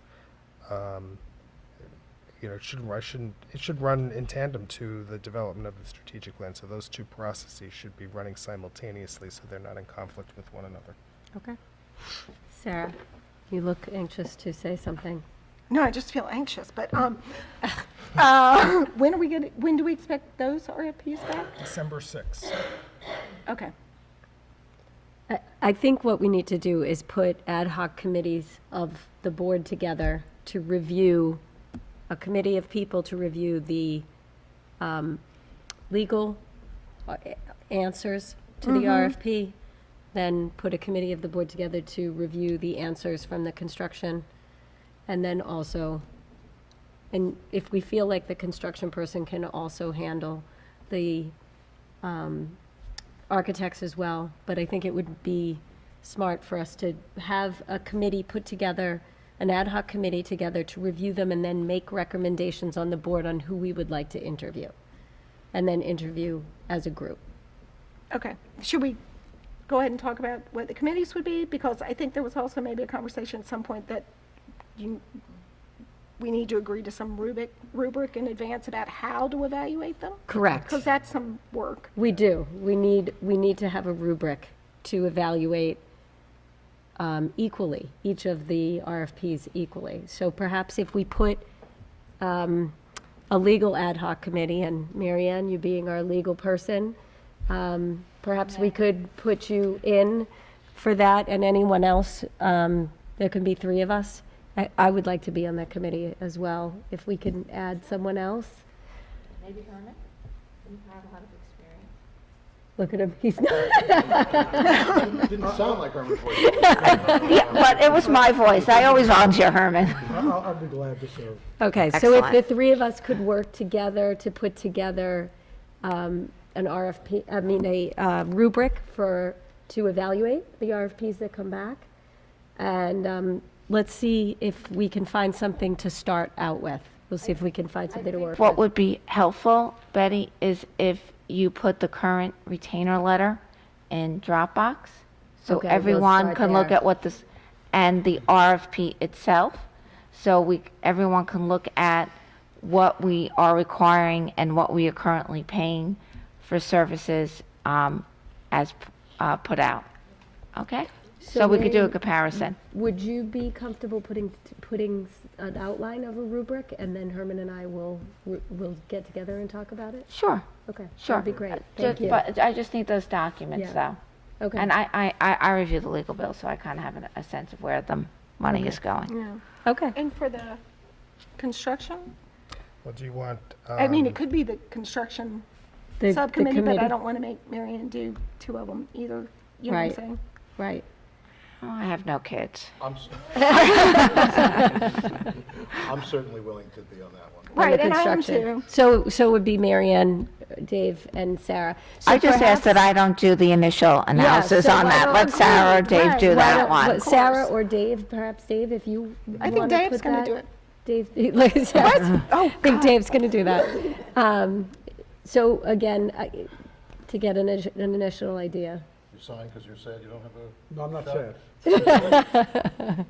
it should run in tandem to the development of the strategic plan. So those two processes should be running simultaneously, so they're not in conflict with one another. Okay. Sarah, you look anxious to say something. No, I just feel anxious, but when do we expect those RFPs back? December 6th. Okay. I think what we need to do is put ad hoc committees of the board together to review, a committee of people to review the legal answers to the RFP, then put a committee of the board together to review the answers from the construction, and then also, and if we feel like the construction person can also handle the architects as well, but I think it would be smart for us to have a committee put together, an ad hoc committee together to review them, and then make recommendations on the board on who we would like to interview, and then interview as a group. Okay. Should we go ahead and talk about what the committees would be? Because I think there was also maybe a conversation at some point that we need to agree to some rubric in advance about how to evaluate them? Correct. Because that's some work. We do. We need to have a rubric to evaluate equally, each of the RFPs equally. So perhaps if we put a legal ad hoc committee, and Mary Ann, you being our legal person, perhaps we could put you in for that, and anyone else, there can be 3 of us. I would like to be on that committee as well, if we can add someone else. Maybe Herman? You have a lot of experience. Look at him, he's not. Didn't sound like Herman Floyd. Yeah, but it was my voice. I always volunteer Herman. I'll be glad to serve. Okay, so if the Excellent. 3 of us could work together to put together an RFP, a rubric to evaluate the RFPs that come back, and let's see if we can find something to start out with. We'll see if we can find something to work What with. would be helpful, Betty, is if you put the current retainer letter in Dropbox, so Okay, we'll everyone start can look there. at what this, and the RFP itself, so everyone can look at what we are requiring and what we are currently paying for services as put out. Okay? So we could do a Mary, comparison. Would you be comfortable putting an outline of a rubric, and then Herman and I will get together and talk about it? Sure, Okay, sure. that'd be great. Thank you. But I just need those documents, Yeah. though. Okay. And I review the legal bill, so I kind of have a sense of where the money is going. Yeah. Okay. And for the construction? Well, do you want? I mean, it could be the construction The subcommittee, but I committee. don't want to make Marion do two of them either. You know what I'm Right. saying? Right. Oh, I have no kids. I'm certainly willing to be on that one. Right, the and I am construction. too. So it would be Marianne, Dave, and Sarah. So I just asked that perhaps- I don't do the initial analysis so on why that. don't- Let Sarah or Dave Right, do why that don't- one. What, Sarah course. or Dave, perhaps Dave, if you I think wanna Dave's put going that- to do it. Dave, like Sarah, Oh, I think Dave's going to do that. So again, to get an initial idea. You sign because you're sad you don't have a... No, I'm not sad.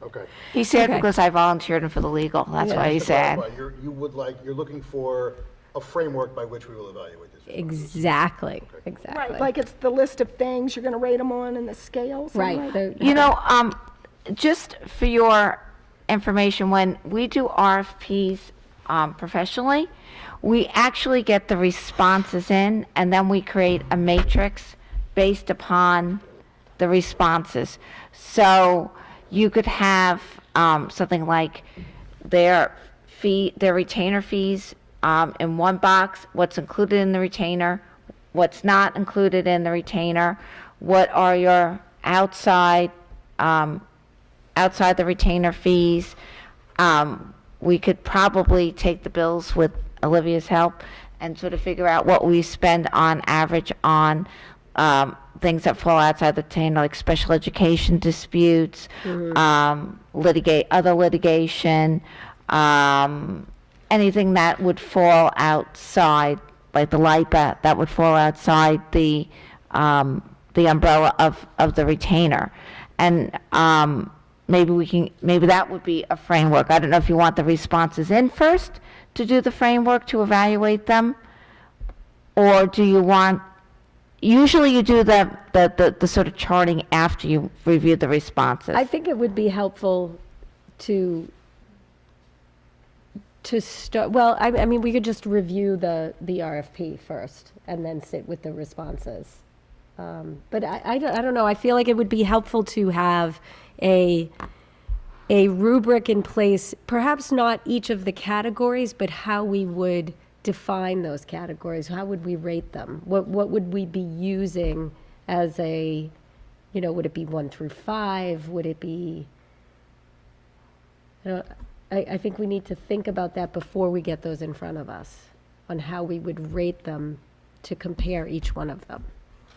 Okay. He said Okay. because I volunteered him for the legal. That's why he To said. clarify, you're looking for a framework by which we will evaluate this. Exactly, exactly. Right, like it's the list of things you're going to rate them on and the scale. something Right. like- the- You know, just for your information, when we do RFPs professionally, we actually get the responses in, and then we create a matrix based upon the responses. So you could have something like their retainer fees in one box, what's included in the retainer, what's not included in the retainer, what are your outside the retainer fees. We could probably take the bills with Olivia's help and sort of figure out what we spend on average on things that fall outside the retainer, like special education disputes, other litigation, anything that would fall outside, like the LIPA, that would fall outside the umbrella of the retainer. And maybe that would be a framework. I don't know if you want the responses in first to do the framework to evaluate them, or do you want, usually you do the sort of charting after you review the responses. I think it would be helpful to start, well, I mean, we could just review the RFP first and then sit with the responses. But I don't know, I feel like it would be helpful to have a rubric in place, perhaps not each of the categories, but how we would define those categories. How would we rate them? What would we be using as a, would it be 1 through 5? Would it be, I think we need to think about that before we get those in front of us, on how we would rate them to compare each one of them.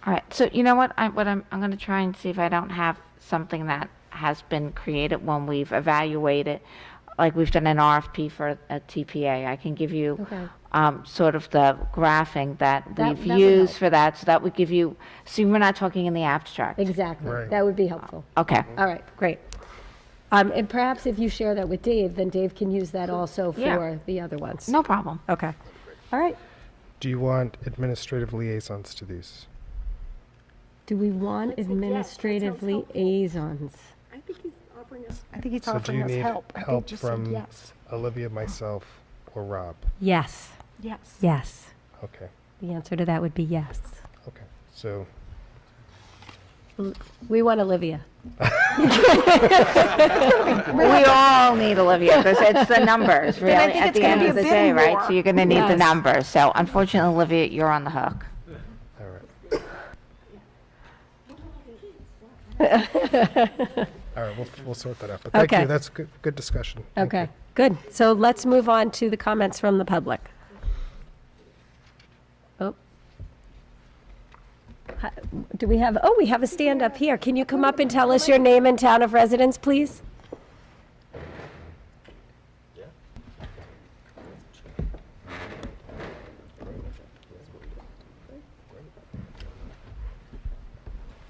All right, so you know what, I'm going to try and see if I don't have something that has been created when we've evaluated, like we've done an RFP for a TPA. I can give you Okay. sort of the graphing that That we've would used help. for that, so that would give you, so we're not talking in the abstract. Exactly. Right. That would be helpful. Okay. All right, great. And perhaps if you share that with Dave, then Dave can use that also Yeah. for the other ones. No problem. Okay. All right. Do you want administrative liaisons to these? Do we want administrative liaisons? I think he's offering us, I think he's So do offering you us need help. I think help just said from yes. Olivia, myself, or Rob? Yes. Yes. Yes. Okay, The answer to that would be yes. okay. So We want Olivia. We all need Olivia, because it's the numbers, really, I think at it's the gonna end be of a the bit day, right? more. So you're going to need the Yes. numbers. So unfortunately, Olivia, you're on the hook. all right. All right, we'll sort that out. But thank Okay. you. That's good discussion. Thank you. Okay, good. So let's move on to the comments from the public. Oh. Do we have, we have a stand up here. Can you come up and tell us your name and town of residence, please?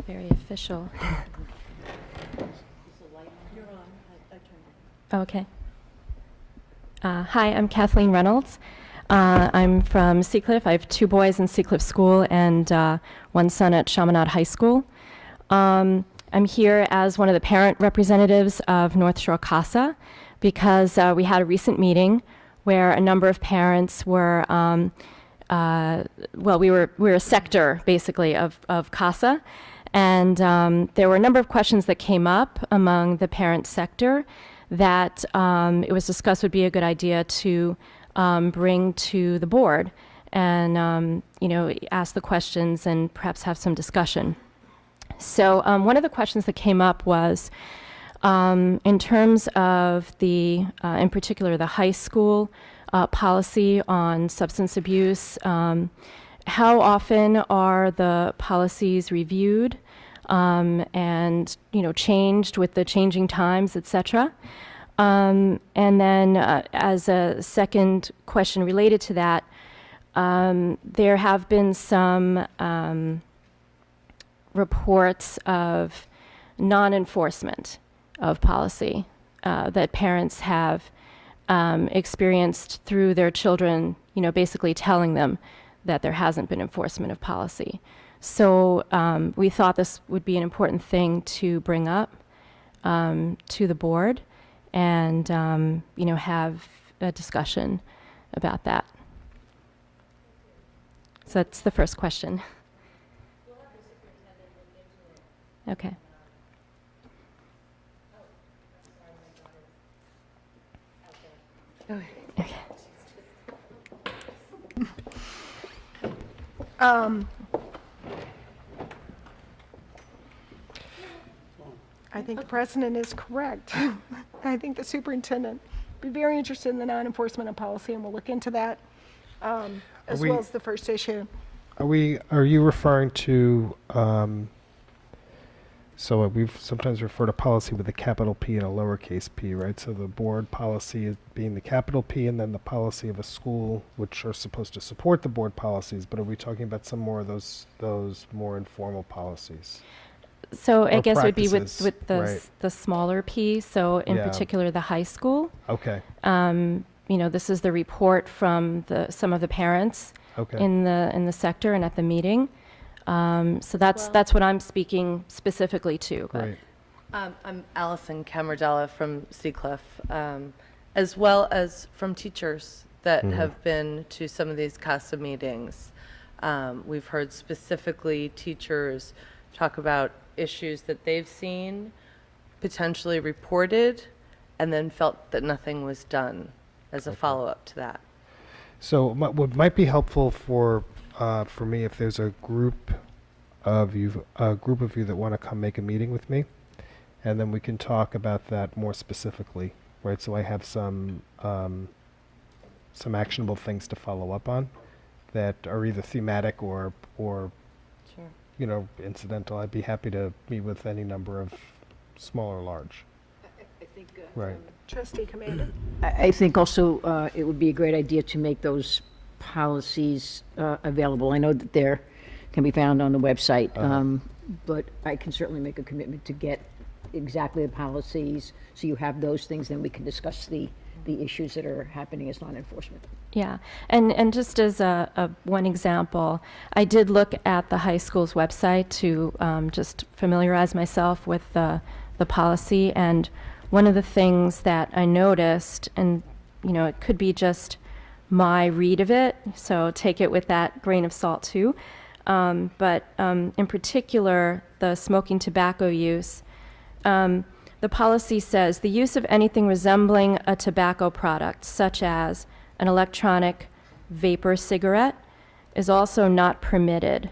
Very official. Okay. Hi, I'm Kathleen Reynolds. I'm from Seacliff. I have 2 boys in Seacliff School and 1 son at Chaminade High School. I'm here as one of the parent representatives of North Shore CASA because we had a recent meeting where a number of parents were, we were a sector basically of CASA, and there were a number of questions that came up among the parent sector that it was discussed would be a good idea to bring to the board and, ask the questions and perhaps have some discussion. So one of the questions that came up was, in terms of in particular, the high school policy on substance abuse, how often are the policies reviewed and, changed with the changing times, et cetera? And then as a second question related to that, there have been some reports of non-enforcement of policy that parents have experienced through their children, basically telling them that there hasn't been enforcement of policy. So we thought this would be an important thing to bring up to the board and, have a discussion about that. So that's the first question. Okay. I think the president is correct. I think the superintendent would be very interested in the non-enforcement of policy, and we'll look into that, as well as the first issue. Are you referring to, so we've sometimes referred to policy with a capital P and a lowercase p, right? So the board policy is being the capital P, and then the policy of a school, which are supposed to support the board policies, but are we talking about some more of those more informal policies? So I Or guess it would be practices, with right. the smaller P, so in Yeah. particular the high school. Okay, This is the report from some of the parents okay. in the sector and at the meeting. So that's what I'm speaking specifically to. but- Great. I'm Allison Camardella from Seacliff, as well as from teachers that have been to some of these CASA meetings. We've heard specifically teachers talk about issues that they've seen, potentially reported, and then felt that nothing was done as a follow-up to that. So what might be helpful for me, if there's a group of you that want to come make a meeting with me, and then we can talk about that more specifically, right? So I have some actionable things to follow up on that are either thematic or Sure. incidental. I'd be happy to meet with any number of small or large. I think, Right. Trustee Commander? I think also it would be a great idea to make those policies available. I know that they're can be found on the website, but I can certainly make a commitment to get exactly the policies, so you have those things, then we can discuss the issues that are happening as non-enforcement. Yeah, and just as a one example, I did look at the high school's website to just familiarize myself with the policy, and one of the things that I noticed, and it could be just my read of it, so take it with that grain of salt too, but in particular, the smoking tobacco use, the policy says the use of anything resembling a tobacco product, such as an electronic vapor cigarette, is also not permitted.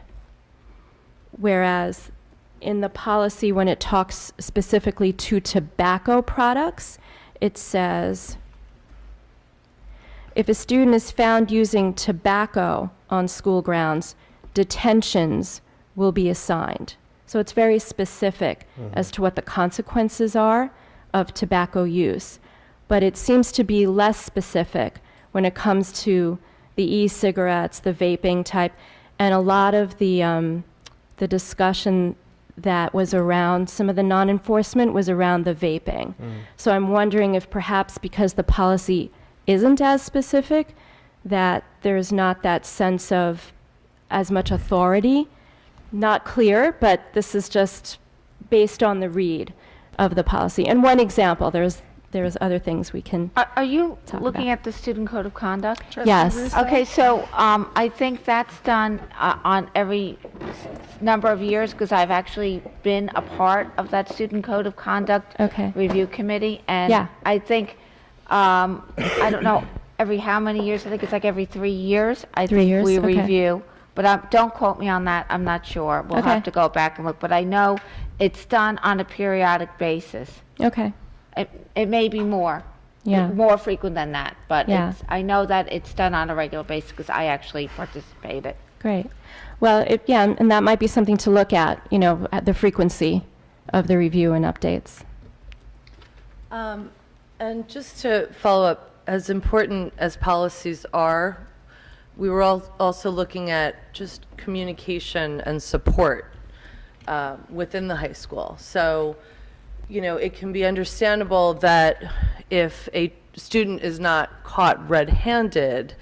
Whereas in the policy, when it talks specifically to tobacco products, it says, if a student is found using tobacco on school grounds, detentions will be assigned. So it's very specific as to what the consequences are of tobacco use. But it seems to be less specific when it comes to the e-cigarettes, the vaping type, and a lot of the discussion that was around some of the non-enforcement was around the vaping. So I'm wondering if perhaps because the policy isn't as specific, that there's not that sense of as much authority. Not clear, but this is just based on the read of the policy. And one example, there's other things we can Are you talk looking about. at the student code of conduct? Yes. Okay, so I think that's done on every number of years, because I've actually been a part of that student code of conduct Okay. review committee, and Yeah. I think, I don't know, every how many years? I think it's like every 3 years. I 3 think years? we Okay. review. But don't quote me on that. I'm not sure. We'll Okay. have to go back and look. But I know it's done on a periodic basis. Okay. It may be more. Yeah. More frequent than that. But Yeah. I know that it's done on a regular basis because I actually participated. Great. Well, yeah, and that might be something to look at, you know, at the frequency of the review and updates. And just to follow up, as important as policies are, we were also looking at just communication and support within the high school. So, you know, it can be understandable that if a student is not caught red-handed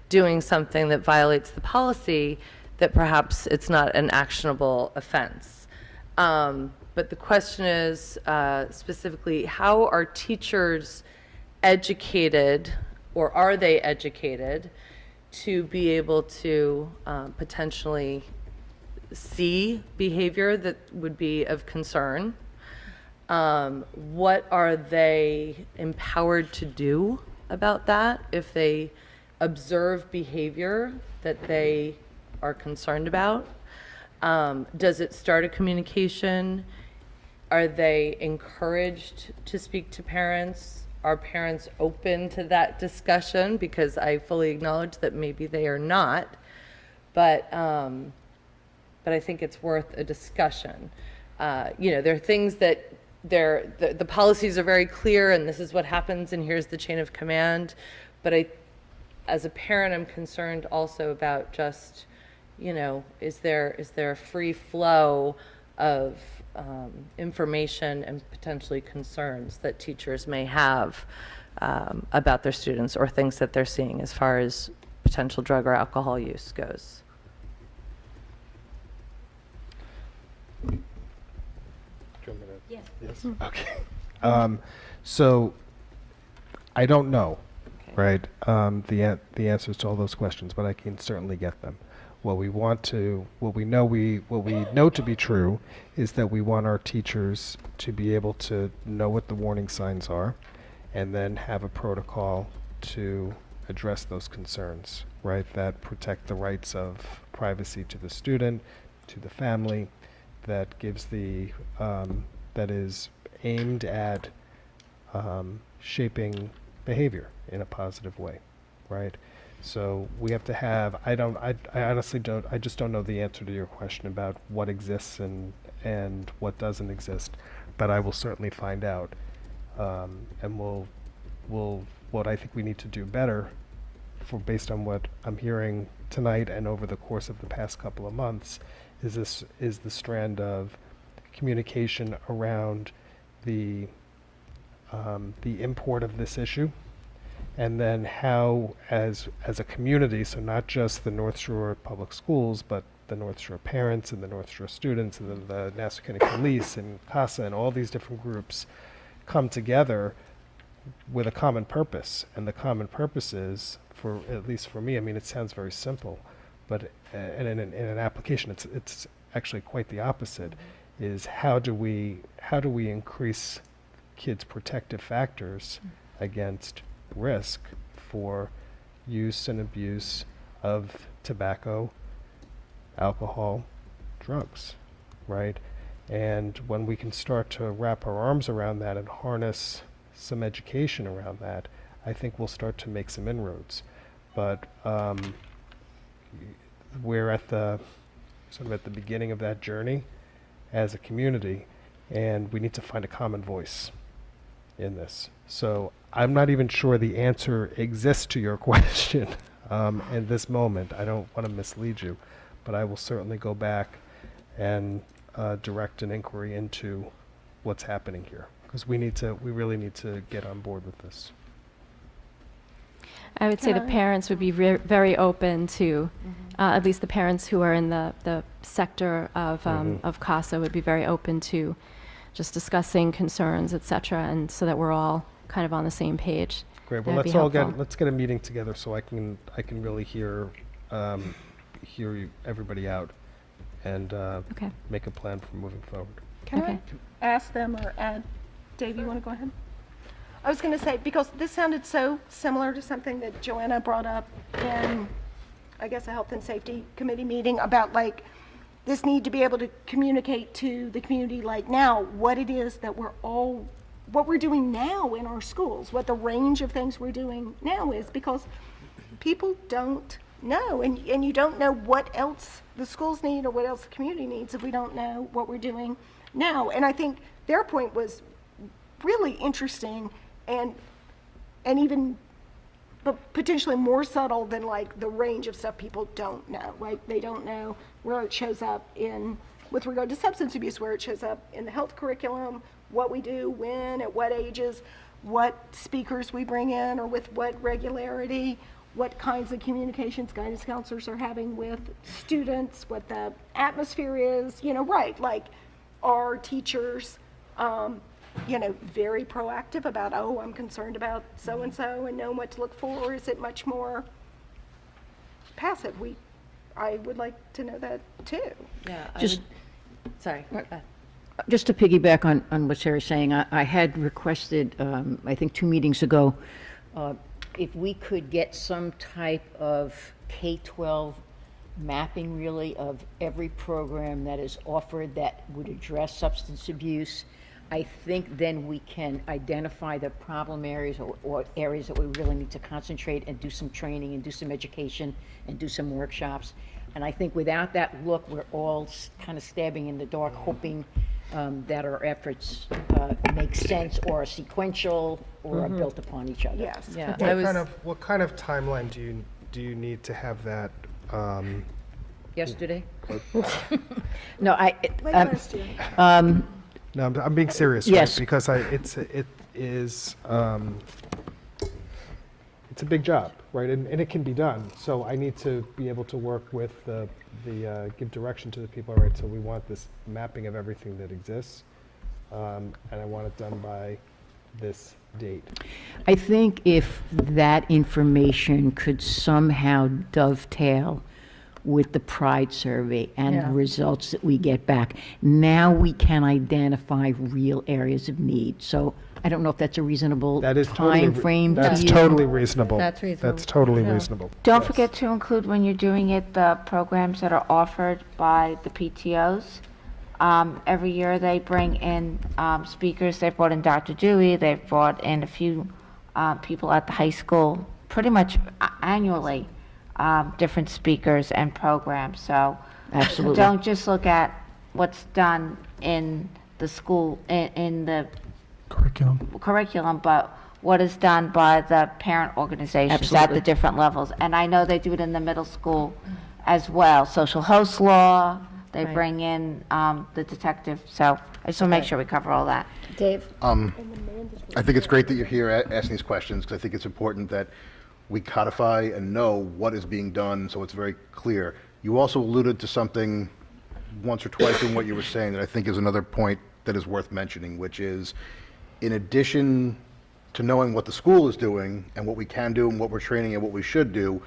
doing something that violates the policy, that perhaps it's not an actionable offense. But the question is specifically, how are teachers educated, or are they educated, to be able to potentially see behavior that would be of concern? What are they empowered to do about that if they observe behavior that they are concerned about? Does it start a communication? Are they encouraged to speak to parents? Are parents open to that discussion? Because I fully acknowledge that maybe they are not, but I think it's worth a discussion. You know, there are things that the policies are very clear, and this is what happens, and here's the chain of command. But as a parent, I'm concerned also about just, you know, is there a free flow of information and potentially concerns that teachers may have about their students, or things that they're seeing as far as potential drug or alcohol use goes? Yes. Okay. So I don't know, right, the answers to all those questions, but I can certainly get them. What we know to be true is that we want our teachers to be able to know what the warning signs are, and then have a protocol to address those concerns, right, that protect the rights of privacy to the student, to the family, that gives that is aimed at shaping behavior in a positive way, right? So we have to have, I honestly don't, I just don't know the answer to your question about what exists and what doesn't exist, but I will certainly find out. And what I think we need to do better, based on what I'm hearing tonight and over the course of the past couple of months, is the strand of communication around the import of this issue, and then how, as a community, so not just the North Shore Public Schools, but the North Shore parents and the North Shore students and the Nassau County Police and CASA and all these different groups come together with a common purpose. And the common purpose is, for at least for me, I mean, it sounds very simple, but in an application, it's actually quite the opposite. Is how do we increase kids' protective factors against risk for use and abuse of tobacco, alcohol, drugs, right? And when we can start to wrap our arms around that and harness some education around that, I think we'll start to make some inroads. But we're at the beginning of that journey as a community, and we need to find a common voice in this. So I'm not even sure the answer exists to your question in this moment. I don't want to mislead you, but I will certainly go back and direct an inquiry into what's happening here, because we really need to get on board with this. I would say the parents would be very open to, at least the parents who are in the sector of CASA would be very open to just discussing concerns, et cetera, and so that we're all kind of on the same page. Great. Well, let's get a meeting together so I can really hear everybody out and make a plan for moving forward. Can I ask them or add? Dave, you want to go ahead? I was going to say, because this sounded so similar to something that Joanna brought up in, I guess, a Health and Safety Committee meeting about like this need to be able to communicate to the community like now what it is that what we're doing now in our schools, what the range of things we're doing now is, because people don't know, and you don't know what else the schools need or what else the community needs if we don't know what we're doing now. And I think their point was really interesting and even but potentially more subtle than like the range of stuff people don't know, right? They don't know where it shows up in, with regard to substance abuse, where it shows up in the health curriculum, what we do, when, at what ages, what speakers we bring in or with what regularity, what kinds of communications guidance counselors are having with students, what the atmosphere is, right, like are teachers, very proactive about, oh, I'm concerned about so-and-so and know what to look for, or is it much more passive? I would like to know that too. Yeah, sorry, go ahead. Just to piggyback on what Sarah's saying, I had requested, I think 2 meetings ago, if we could get some type of K-12 mapping really of every program that is offered that would address substance abuse. I think then we can identify the problem areas or areas that we really need to concentrate and do some training and do some education and do some workshops. And I think without that look, we're all kind of stabbing in the dark, hoping that our efforts make sense or are sequential or are built upon each other. Yes. Yeah, What kind of timeline do you need to have that? Yesterday? No, Late last year. No, I'm being serious, Yes. right? Because it's a big job, right? And it can be done. So I need to be able to work with give direction to the people, right? So we want this mapping of everything that exists, and I want it done by this date. I think if that information could somehow dovetail with the Pride survey and the results that we get back, now we can identify real areas of need. So I don't know if that's a reasonable time frame to That's you. totally reasonable. That's reasonable. That's totally reasonable. Don't forget to include when you're doing it, the programs that are offered by the PTOs. Every year they bring in speakers. They've brought in Dr. Dewey. They've brought in a few people at the high school, pretty much annually, different speakers and programs. So Absolutely. don't just look at what's done in the school, in the curriculum, but what is done by the parent organizations at Absolutely. the different levels. And I know they do it in the middle school as well. Social host law, they Right. bring in the detective. So I just want to make sure we cover all that. Dave? I think it's great that you're here asking these questions, because I think it's important that we codify and know what is being done, so it's very clear. You also alluded to something once or twice in what you were saying that I think is another point that is worth mentioning, which is, in addition to knowing what the school is doing and what we can do and what we're training and what we should do,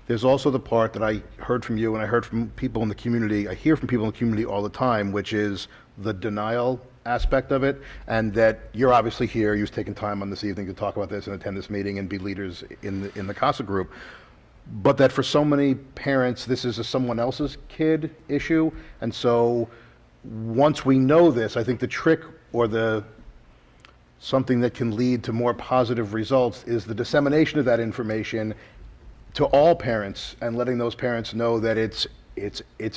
there's also the part that I heard from you and I heard from people in the community, I hear from people in the community all the time, which is the denial aspect of it, and that you're obviously here, you've taken time on this evening to talk about this and attend this meeting and be leaders in the CASA group, but that for so many parents, this is someone else's kid issue, and so once we know this, I think the trick or something that can lead to more positive results is the dissemination of that information to all parents and letting those parents know that it's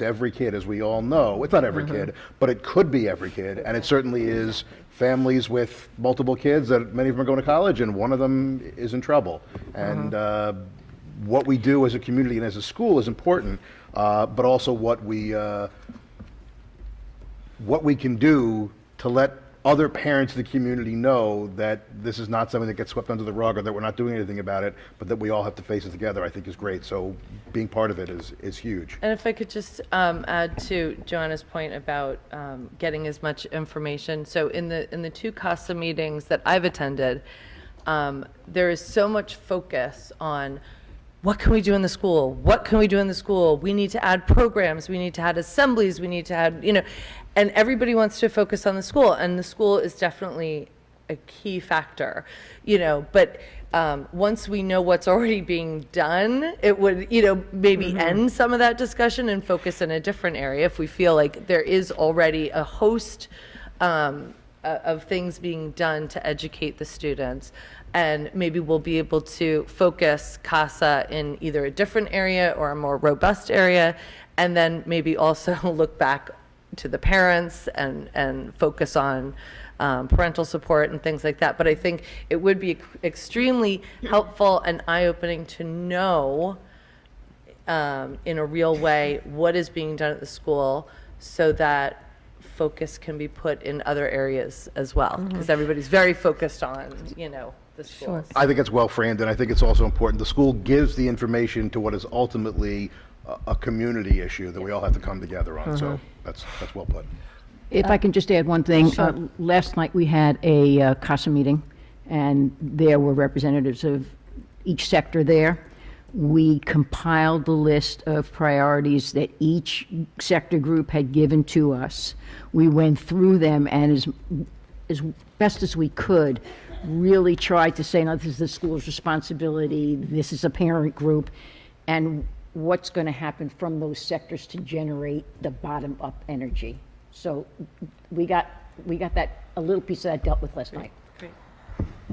every kid, as we all know. It's not every kid, but it could be every kid, and it certainly is families with multiple kids that many of them are going to college and one of them is in trouble. And what we do as a community and as a school is important, but also what we can do to let other parents in the community know that this is not something that gets swept under the rug or that we're not doing anything about it, but that we all have to face it together, I think is great. So being part of it is huge. And if I could just add to Joanna's point about getting as much information. So in the 2 CASA meetings that I've attended, there is so much focus on what can we do in the school? What can we do in the school? We need to add programs. We need to add assemblies. We need to add, and everybody wants to focus on the school. And the school is definitely a key factor, but once we know what's already being done, it would, maybe end some of that discussion and focus in a different area if we feel like there is already a host of things being done to educate the students. And maybe we'll be able to focus CASA in either a different area or a more robust area, and then maybe also look back to the parents and focus on parental support and things like that. But I think it would be extremely helpful and eye-opening to know in a real way what is being done at the school, so that focus can be put in other areas as well, because everybody's very focused on, the schools. I think it's well framed, and I think it's also important. The school gives the information to what is ultimately a community issue that we all have to come together on. So that's well put. If I can just add one thing. Last night, we had a CASA meeting, and there were representatives of each sector there. We compiled the list of priorities that each sector group had given to us. We went through them, and as best as we could, really tried to say, no, this is the school's responsibility, this is a parent group, and what's going to happen from those sectors to generate the bottom-up energy. So we got that, a little piece of that dealt with last night. Great.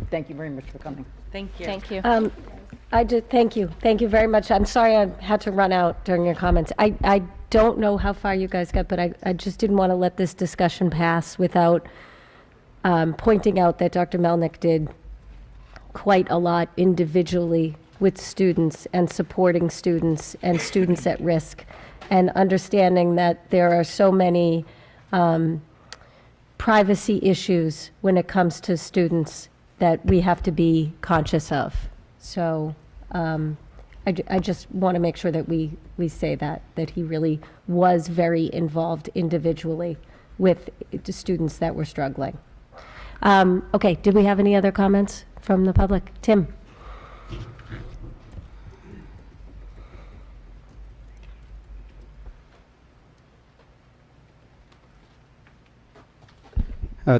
Thank you very much for coming. Thank you. Thank you. Thank you. Thank you very much. I'm sorry I had to run out during your comments. I don't know how far you guys got, but I just didn't want to let this discussion pass without pointing out that Dr. Melnick did quite a lot individually with students and supporting students and students at risk, and understanding that there are so many privacy issues when it comes to students that we have to be conscious of. So I just want to make sure that we say that he really was very involved individually with the students that were struggling. Okay, did we have any other comments from the public? Tim?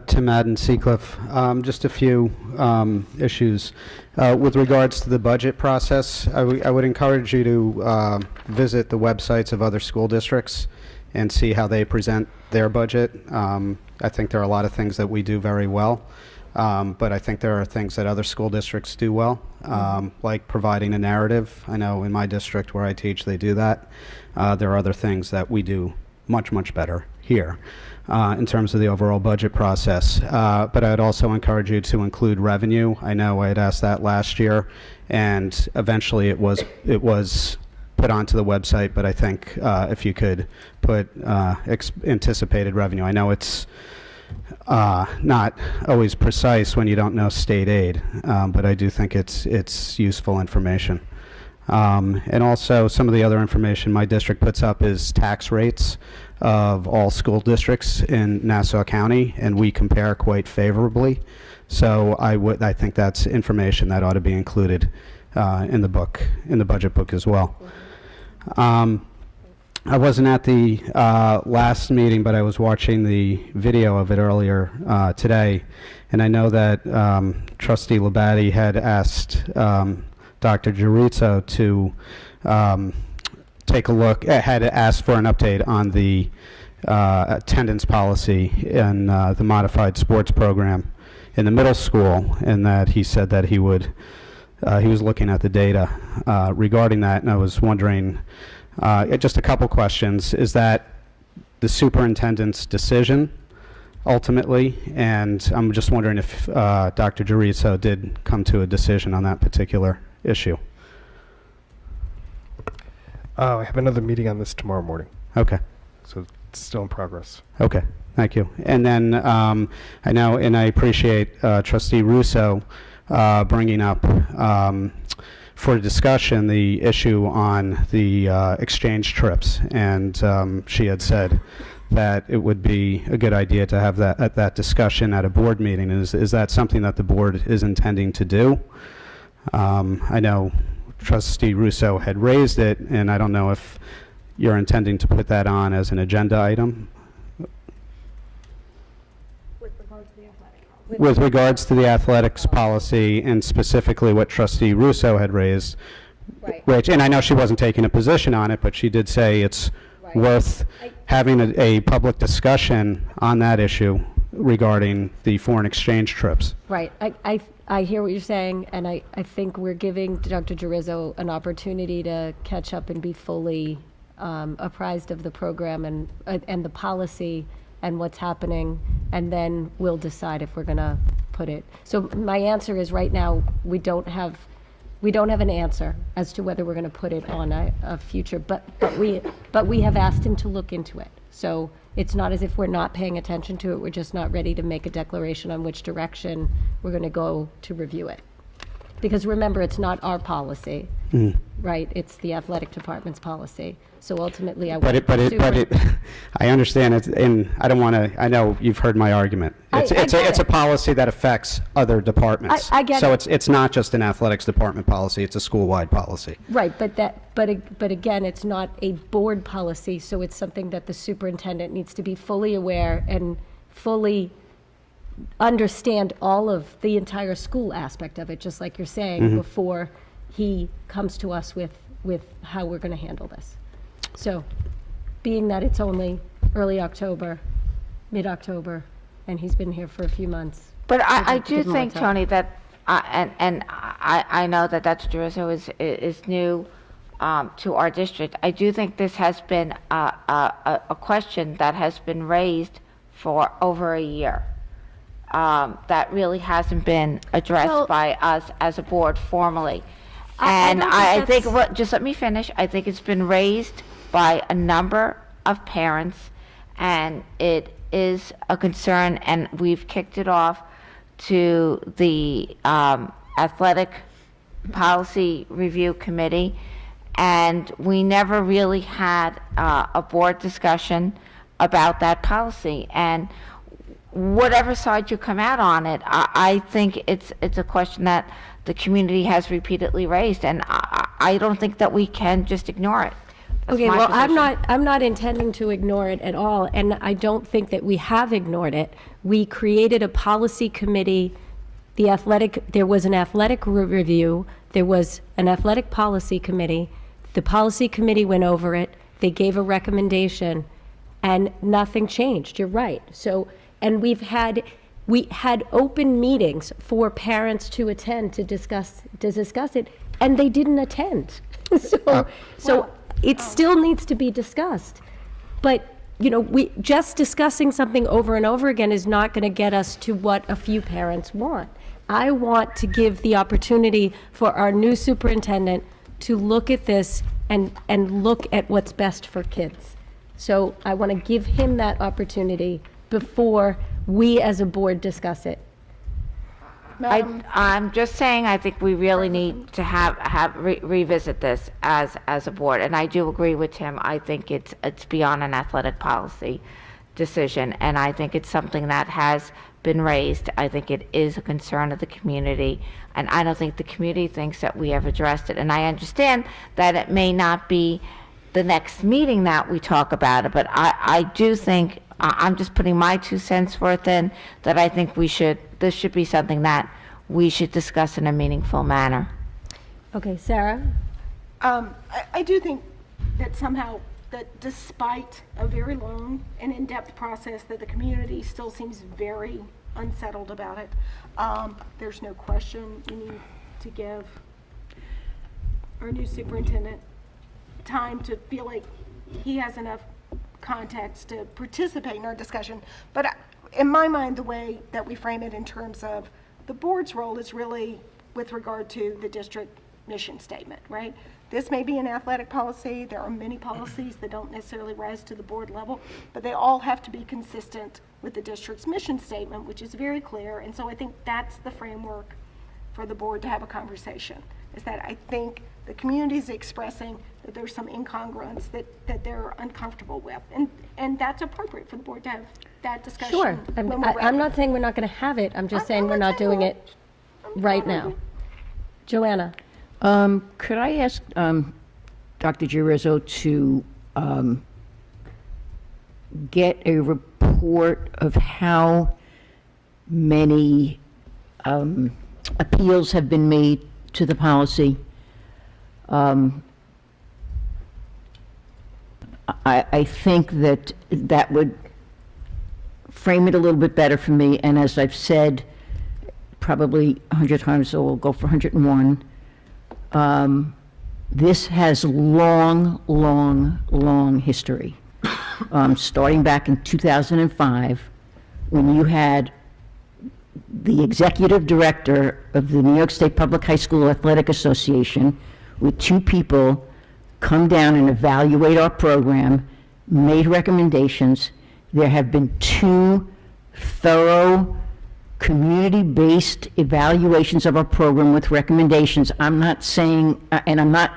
Tim Madden, Seacliff. Just a few issues. With regards to the budget process, I would encourage you to visit the websites of other school districts and see how they present their budget. I think there are a lot of things that we do very well, but I think there are things that other school districts do well, like providing a narrative. I know in my district where I teach, they do that. There are other things that we do much, much better here. In terms of the overall budget process. But I'd also encourage you to include revenue. I know I had asked that last year, and eventually it was put onto the website, but I think if you could put anticipated revenue. I know it's not always precise when you don't know state aid, but I do think it's useful information. And also some of the other information my district puts up is tax rates of all school districts in Nassau County, and we compare quite favorably. So I think that's information that ought to be included in the budget book as well. I wasn't at the last meeting, but I was watching the video of it earlier today, and I know that Trustee Labadie had asked Dr. Giurizzo to take a look, had asked for an update on the attendance policy in the modified sports program in the middle school, and that he said that he was looking at the data regarding that, and I was wondering, just a couple questions. Is that the superintendent's decision ultimately? And I'm just wondering if Dr. Giurizzo did come to a decision on that particular issue. I have another meeting on this tomorrow morning, Okay. so it's still in progress. Okay, thank you. And then I know, and I appreciate Trustee Russo bringing up for discussion the issue on the exchange trips. And she had said that it would be a good idea to have that discussion at a board meeting. Is that something that the board is intending to do? I know Trustee Russo had raised it, and I don't know if you're intending to put that on as an agenda item. With regard to the athletic with regards to the athletics policy and specifically what trustee Russo had raised, Right. which, and I know she wasn't taking a position on it, but she did say it's Right. worth having a public discussion on that issue regarding the foreign exchange trips. Right. I hear what you're saying, and I think we're giving Dr. Gerizzo an opportunity to catch up and be fully apprised of the program and the policy and what's happening, and then we'll decide if we're going to put it. So my answer is right now, we don't have an answer as to whether we're going to put it on a future, but we have asked him to look into it. So it's not as if we're not paying attention to it, we're just not ready to make a declaration on which direction we're going to go to review it. Because remember, it's not our policy, right? It's the athletic department's policy. So ultimately, I want I understand it, and I don't want to, I know you've heard my argument. It's a policy that affects other departments. I get So it. it's not just an athletics department policy, it's a school-wide policy. Right, but again, it's not a board policy, so it's something that the superintendent needs to be fully aware and fully understand all of the entire school aspect of it, just like you're saying, before he comes to us with how we're going to handle this. So, being that it's only early October, mid-October, and he's been here for a few months. But I give do him more think, time. Tony, that, I know that Dr. Gerizzo is new to our district. I do think this has been a question that has been raised for over a year. That really hasn't been addressed Well- by us as a board formally. I And don't think I think, that's- just let me finish. I think it's been raised by a number of parents, and it is a concern, and we've kicked it off to the Athletic Policy Review Committee, and we never really had a board discussion about that policy. And whatever side you come out on it, I think it's a question that the community has repeatedly raised, and I don't think that we can just ignore it. That's Okay, my well, position. I'm not intending to ignore it at all, and I don't think that we have ignored it. We created a policy committee, there was an athletic review, there was an athletic policy committee. The policy committee went over it, they gave a recommendation, and nothing changed, you're right. So, and we had open meetings for parents to attend to discuss it, and they didn't attend. So it still needs to be discussed. But, just discussing something over and over again is not going to get us to what a few parents want. I want to give the opportunity for our new superintendent to look at this and look at what's best for kids. So I want to give him that opportunity before we as a board discuss it. I'm just saying, I think we really need to revisit this as a board, and I do agree with Tim. I think it's beyond an athletic policy decision, and I think it's something that has been raised. I think it is a concern of the community, and I don't think the community thinks that we have addressed it. And I understand that it may not be the next meeting that we talk about it, but I do think, I'm just putting my 2 cents worth in, that I think this should be something that we should discuss in a meaningful manner. Okay, Sarah? I do think that somehow, that despite a very long and in-depth process, that the community still seems very unsettled about it. There's no question we need to give our new superintendent time to feel like he has enough context to participate in our discussion. But in my mind, the way that we frame it in terms of the board's role is really with regard to the district mission statement, right? This may be an athletic policy. There are many policies that don't necessarily rise to the board level, but they all have to be consistent with the district's mission statement, which is very clear. And so I think that's the framework for the board to have a conversation, is that I think the community is expressing that there's some incongruence that they're uncomfortable with. And that's appropriate for the board to have that discussion. Sure. when we're I'm ready. not saying we're not going to have it. I'm just saying we're not doing it right now. Joanna? Could I ask Dr. Gerizzo to get a report of how many appeals have been made to the policy. I think that that would frame it a little bit better for me, and as I've said probably 100 times, so we'll go for 101. This has long history. Starting back in 2005, when you had the executive director of the New York State Public High School Athletic Association with two people come down and evaluate our program, made recommendations. There have been 2 thorough, community-based evaluations of our program with recommendations. I'm not saying, and I'm not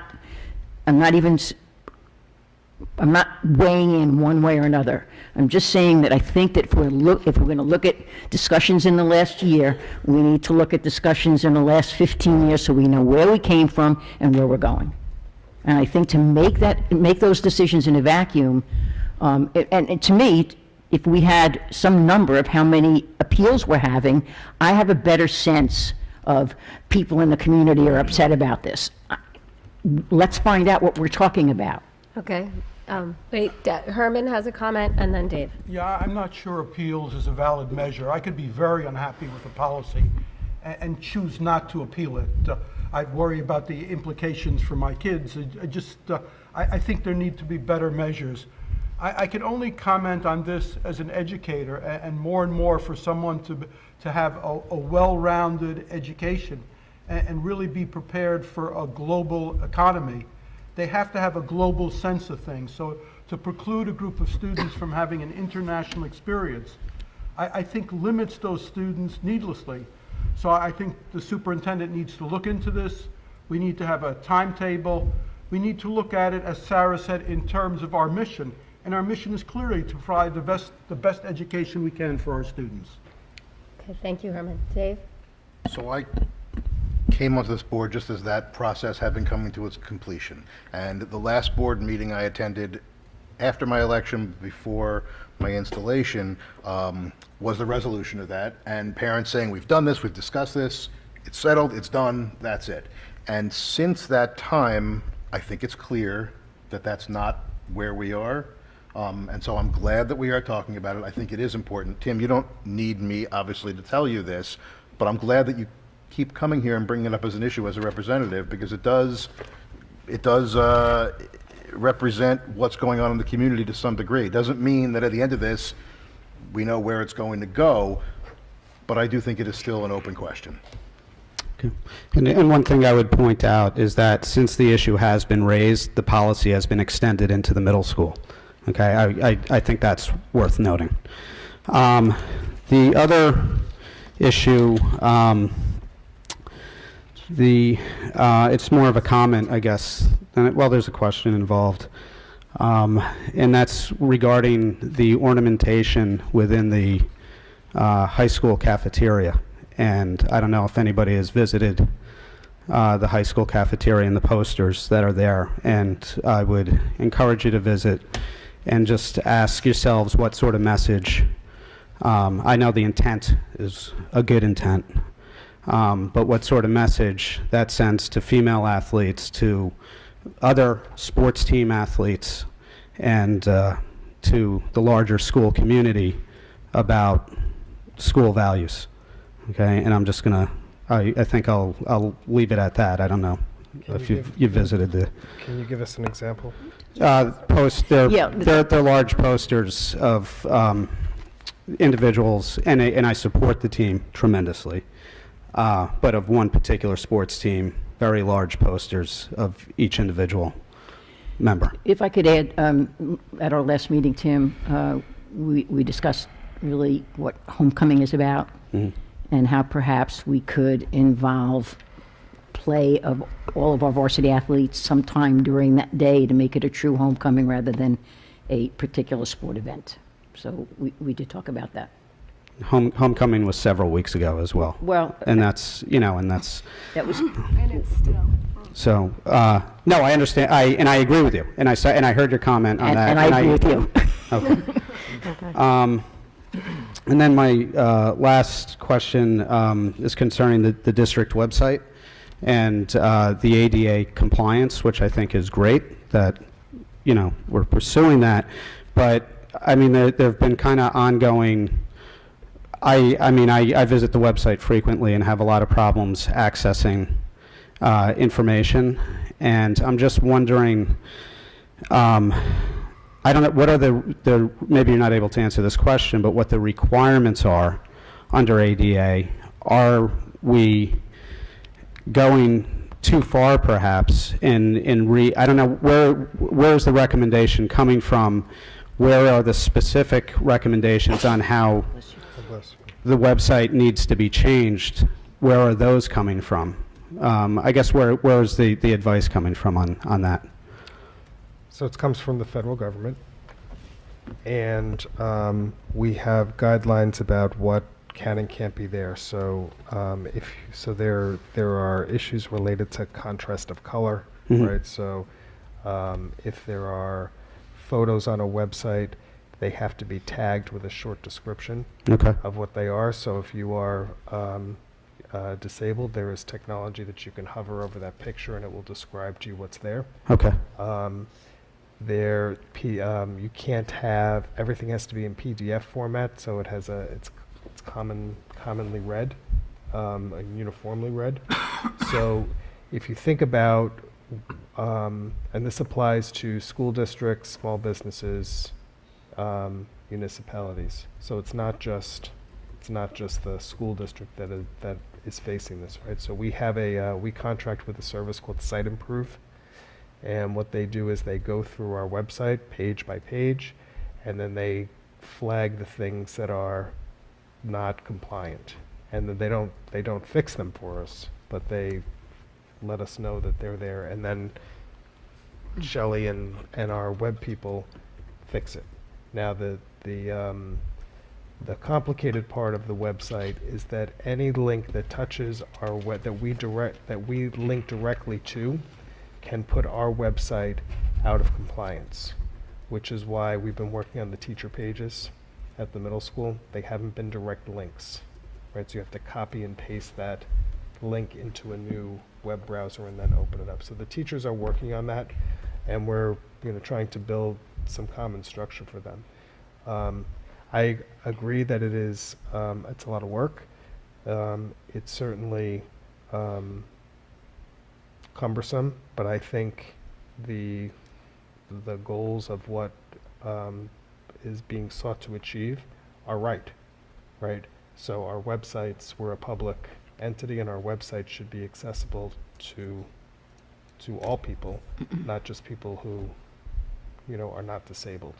weighing in one way or another. I'm just saying that I think that if we're going to look at discussions in the last year, we need to look at discussions in the last 15 years so we know where we came from and where we're going. And I think to make those decisions in a vacuum, and to me, if we had some number of how many appeals we're having, I have a better sense of people in the community are upset about this. Let's find out what we're talking about. Okay. Wait, Herman has a comment, and then Dave. Yeah, I'm not sure appeals is a valid measure. I could be very unhappy with the policy and choose not to appeal it. I'd worry about the implications for my kids. I think there need to be better measures. I can only comment on this as an educator, and more for someone to have a well-rounded education and really be prepared for a global economy. They have to have a global sense of things. So to preclude a group of students from having an international experience, I think limits those students needlessly. So I think the superintendent needs to look into this. We need to have a timetable. We need to look at it, as Sarah said, in terms of our mission. And our mission is clearly to provide the best education we can for our students. Okay, thank you, Herman. Dave? So I came onto this board just as that process had been coming to its completion. And the last board meeting I attended after my election, before my installation, was the resolution of that. And parents saying, we've done this, we've discussed this, it's settled, it's done, that's it. And since that time, I think it's clear that that's not where we are. And so I'm glad that we are talking about it. I think it is important. Tim, you don't need me, obviously, to tell you this, but I'm glad that you keep coming here and bringing it up as an issue as a representative, because it does represent what's going on in the community to some degree. It doesn't mean that at the end of this, we know where it's going to go, but I do think it is still an open question. Okay. And one thing I would point out is that since the issue has been raised, the policy has been extended into the middle school. Okay, I think that's worth noting. The other issue, it's more of a comment, I guess. Well, there's a question involved, and that's regarding the ornamentation within the high school cafeteria. And I don't know if anybody has visited the high school cafeteria and the posters that are there, and I would encourage you to visit and just ask yourselves what sort of message. I know the intent is a good intent, but what sort of message that sends to female athletes, to other sports team athletes, and to the larger school community about school values. Okay, and I'm just gonna, I think I'll leave it at that. I don't know if you've visited the. Can you give us an example? They're large posters of individuals, and I support the team tremendously. But of one particular sports team, very large posters of each individual member. If I could add, at our last meeting, Tim, we discussed really what homecoming is about. Mm-hmm. And how perhaps we could involve play of all of our varsity athletes sometime during that day to make it a true homecoming rather than a particular sport event. So we did talk about that. Homecoming was several weeks ago as well. Well, and that's that was. And it's still. So no, I understand. I agree with you. And I heard your comment on that. And I agree with you. Okay. And then my last question is concerning the district website and the ADA compliance, which I think is great that, you know, we're pursuing that. But, I mean, there have been kind of ongoing, I visit the website frequently and have a lot of problems accessing information. And I'm just wondering, I don't know, what are the, maybe you're not able to answer this question, but what the requirements are under ADA. Are we going too far perhaps I don't know, where's the recommendation coming from? Where are the specific recommendations on how the website needs to be changed? Where are those coming from? I guess where is the advice coming from on that? So it comes from the federal government, and we have guidelines about what can and can't be there. So there are issues related to contrast of color, right? So if there are photos on a website, they have to be tagged with a short description of what they are. So if you are disabled, there is technology that you can hover over that picture and it will describe to you what's there. Okay. You can't have, everything has to be in PDF format, so it's commonly read, and uniformly read. So if you think about, and this applies to school districts, small businesses, municipalities. So it's not just the school district that is facing this, right? So we have we contract with a service called Site Improve. And what they do is they go through our website page by page, and then they flag the things that are not compliant. And then they don't fix them for us, but they let us know that they're there. And then Shelley and our web people fix it. Now the complicated part of the website is that any link that touches our that we link directly to can put our website out of compliance, which is why we've been working on the teacher pages at the middle school. They haven't been direct links, right? So you have to copy and paste that link into a new web browser and then open it up. So the teachers are working on that, and we're trying to build some common structure for them. I agree that it's a lot of work. It's certainly cumbersome, but I think the goals of what is being sought to achieve are right? So our websites, we're a public entity, and our website should be accessible to all people, not just people who are not disabled.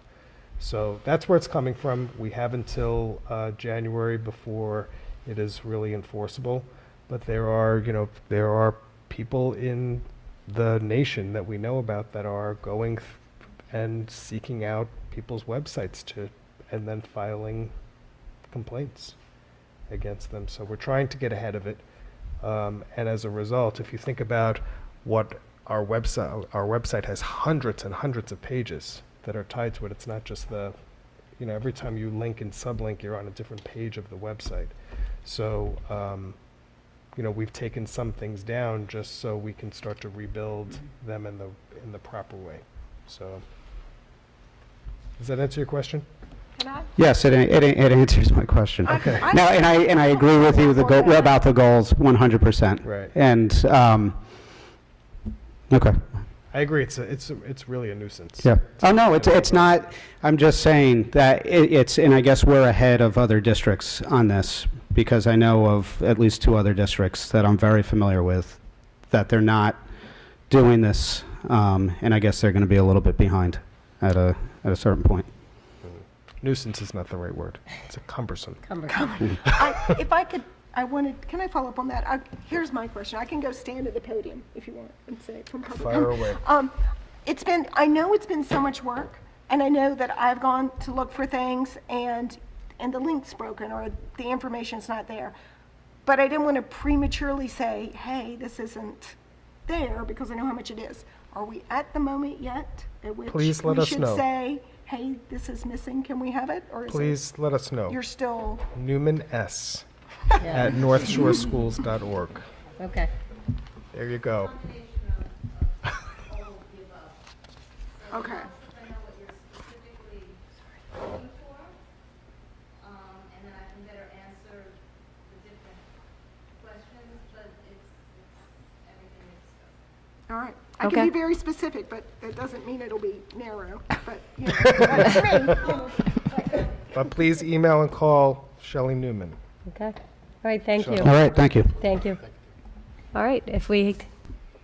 So that's where it's coming from. We have until January before it is really enforceable, but there are people in the nation that we know about that are going and seeking out people's websites and then filing complaints against them. So we're trying to get ahead of it. And as a result, if you think about what our website has hundreds and hundreds of pages that are tied to it. It's not just every time you link and sublink, you're on a different page of the website. So, we've taken some things down just so we can start to rebuild them in the proper way. So, does that answer your question? Yes, it answers my question. Okay. No, and I agree with you about the goals 100%. Right. And okay. I agree. It's really a nuisance. Yeah. Oh no, it's not. I'm just saying that and I guess we're ahead of other districts on this, because I know of at least 2 other districts that I'm very familiar with that they're not doing this, and I guess they're going to be a little bit behind at a certain point. Nuisance is not the right word. It's a cumbersome. If I could, can I follow up on that? Here's my question. I can go stand at the podium if you want and say it from public. Fire away. I know it's been so much work, and I know that I've gone to look for things and the link's broken or the information's not there. But I didn't want to prematurely say, hey, this isn't there, because I know how much it is. Are we at the moment yet at which Please let we us should know. say, hey, this is missing, can we have it? Or is Please let us know. you're still, Newman S. at northshoreschools.org. Okay. There you go. okay. All right. I can Okay. be very specific, but that doesn't mean it'll be narrow. But, you know, that's me. You know. But please email and call Shelley Newman. Okay. All right, thank you. All right, thank you. Thank you. All right, if we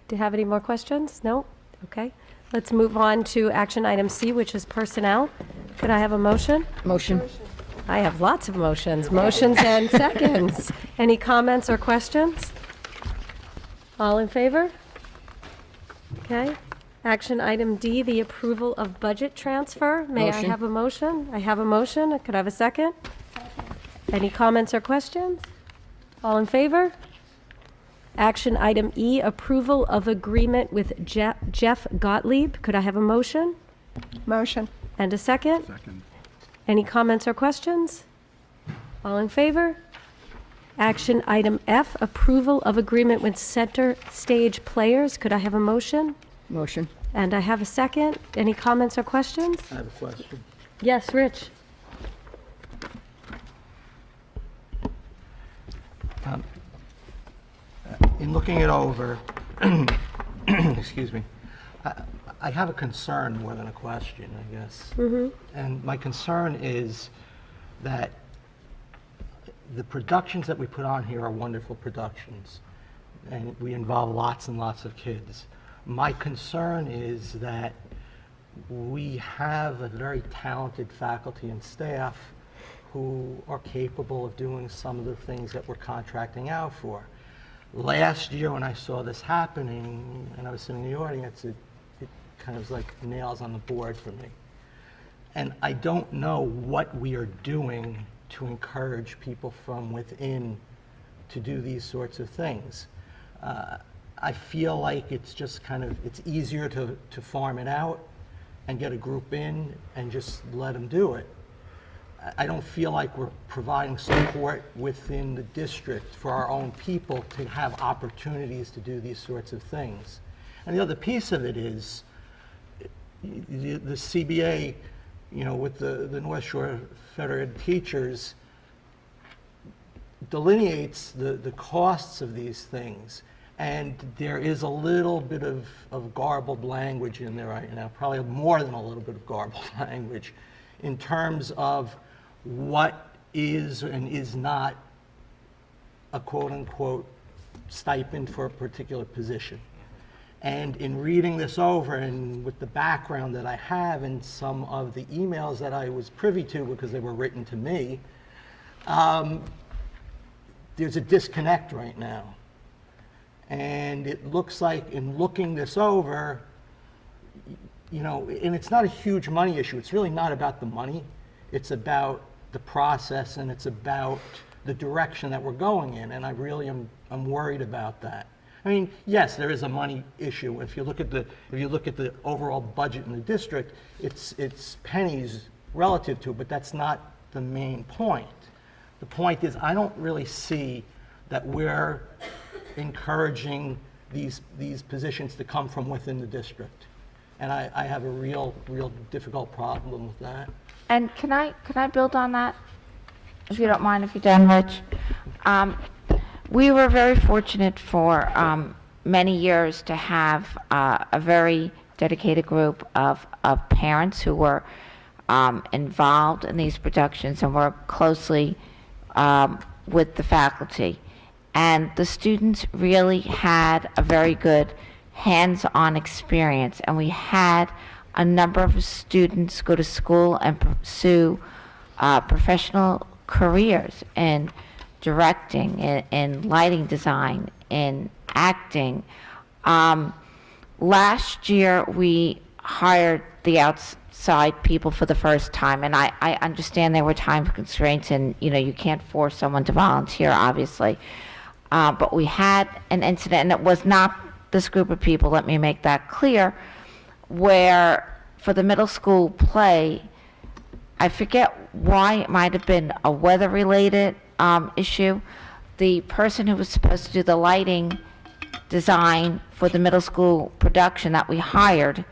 do have any more questions? No? Okay. Let's move on to action item C, which is personnel. Could I have a motion? Motion. I have lots of motions. Motions and seconds. Any comments or questions? All in favor? Okay. Action item D, the approval of budget transfer. May I Motion. have a motion? I have a motion. Could I have a second? Any comments or questions? All in favor? Action item E, approval of agreement with Jeff Gottlieb. Could I have a motion? Motion. And a second? Second. Any comments or questions? All in favor? Action item F, approval of agreement with Center Stage Players. Could I have a motion? Motion. And I have a second. Any comments or questions? I have a question. Yes, Rich? In looking it over, excuse me, I have a concern more than a question, I guess. And my concern is that the productions that we put on here are wonderful productions, and we involve lots and lots of kids. My concern is that we have a very talented faculty and staff who are capable of doing some of the things that we're contracting out for. Last year when I saw this happening, and I was sitting in the audience, it kind of was like nails on the board for me. And I don't know what we are doing to encourage people from within to do these sorts of things. I feel like it's just kind of, it's easier to farm it out and get a group in and just let them do it. I don't feel like we're providing support within the district for our own people to have opportunities to do these sorts of things. And the other piece of it is the CBA, you know, with the North Shore Federated Teachers delineates the costs of these things. And there is a little bit of garbled language in there right now, probably more than a little bit of garbled language, in terms of what is and is not a quote-unquote stipend for a particular position. And in reading this over and with the background that I have and some of the emails that I was privy to because they were written to me, there's a disconnect right now. And it looks like in looking this over, you know, and it's not a huge money issue. It's really not about the money. It's about the process and it's about the direction that we're going in. And I really I'm worried about that. I mean, yes, there is a money issue. If you look at the overall budget in the district, it's pennies relative to it, but that's not the main point. The point is, I don't really see that we're encouraging these positions to come from within the district. And I have a real difficult problem with that. And can I build on that, if you don't mind, if you're done, Rich? We were very fortunate for many years to have a very dedicated group of parents who were involved in these productions and worked closely with the faculty. And the students really had a very good hands-on experience. And we had a number of students go to school and pursue professional careers in directing, in lighting design, in acting. Last year, we hired the outside people for the first time, and I understand there were time constraints, and you can't force someone to volunteer, obviously. But we had an incident, and it was not this group of people, let me make that clear, where for the middle school play, I forget why, it might have been a weather-related issue. The person who was supposed to do the lighting design for the middle school production that we hired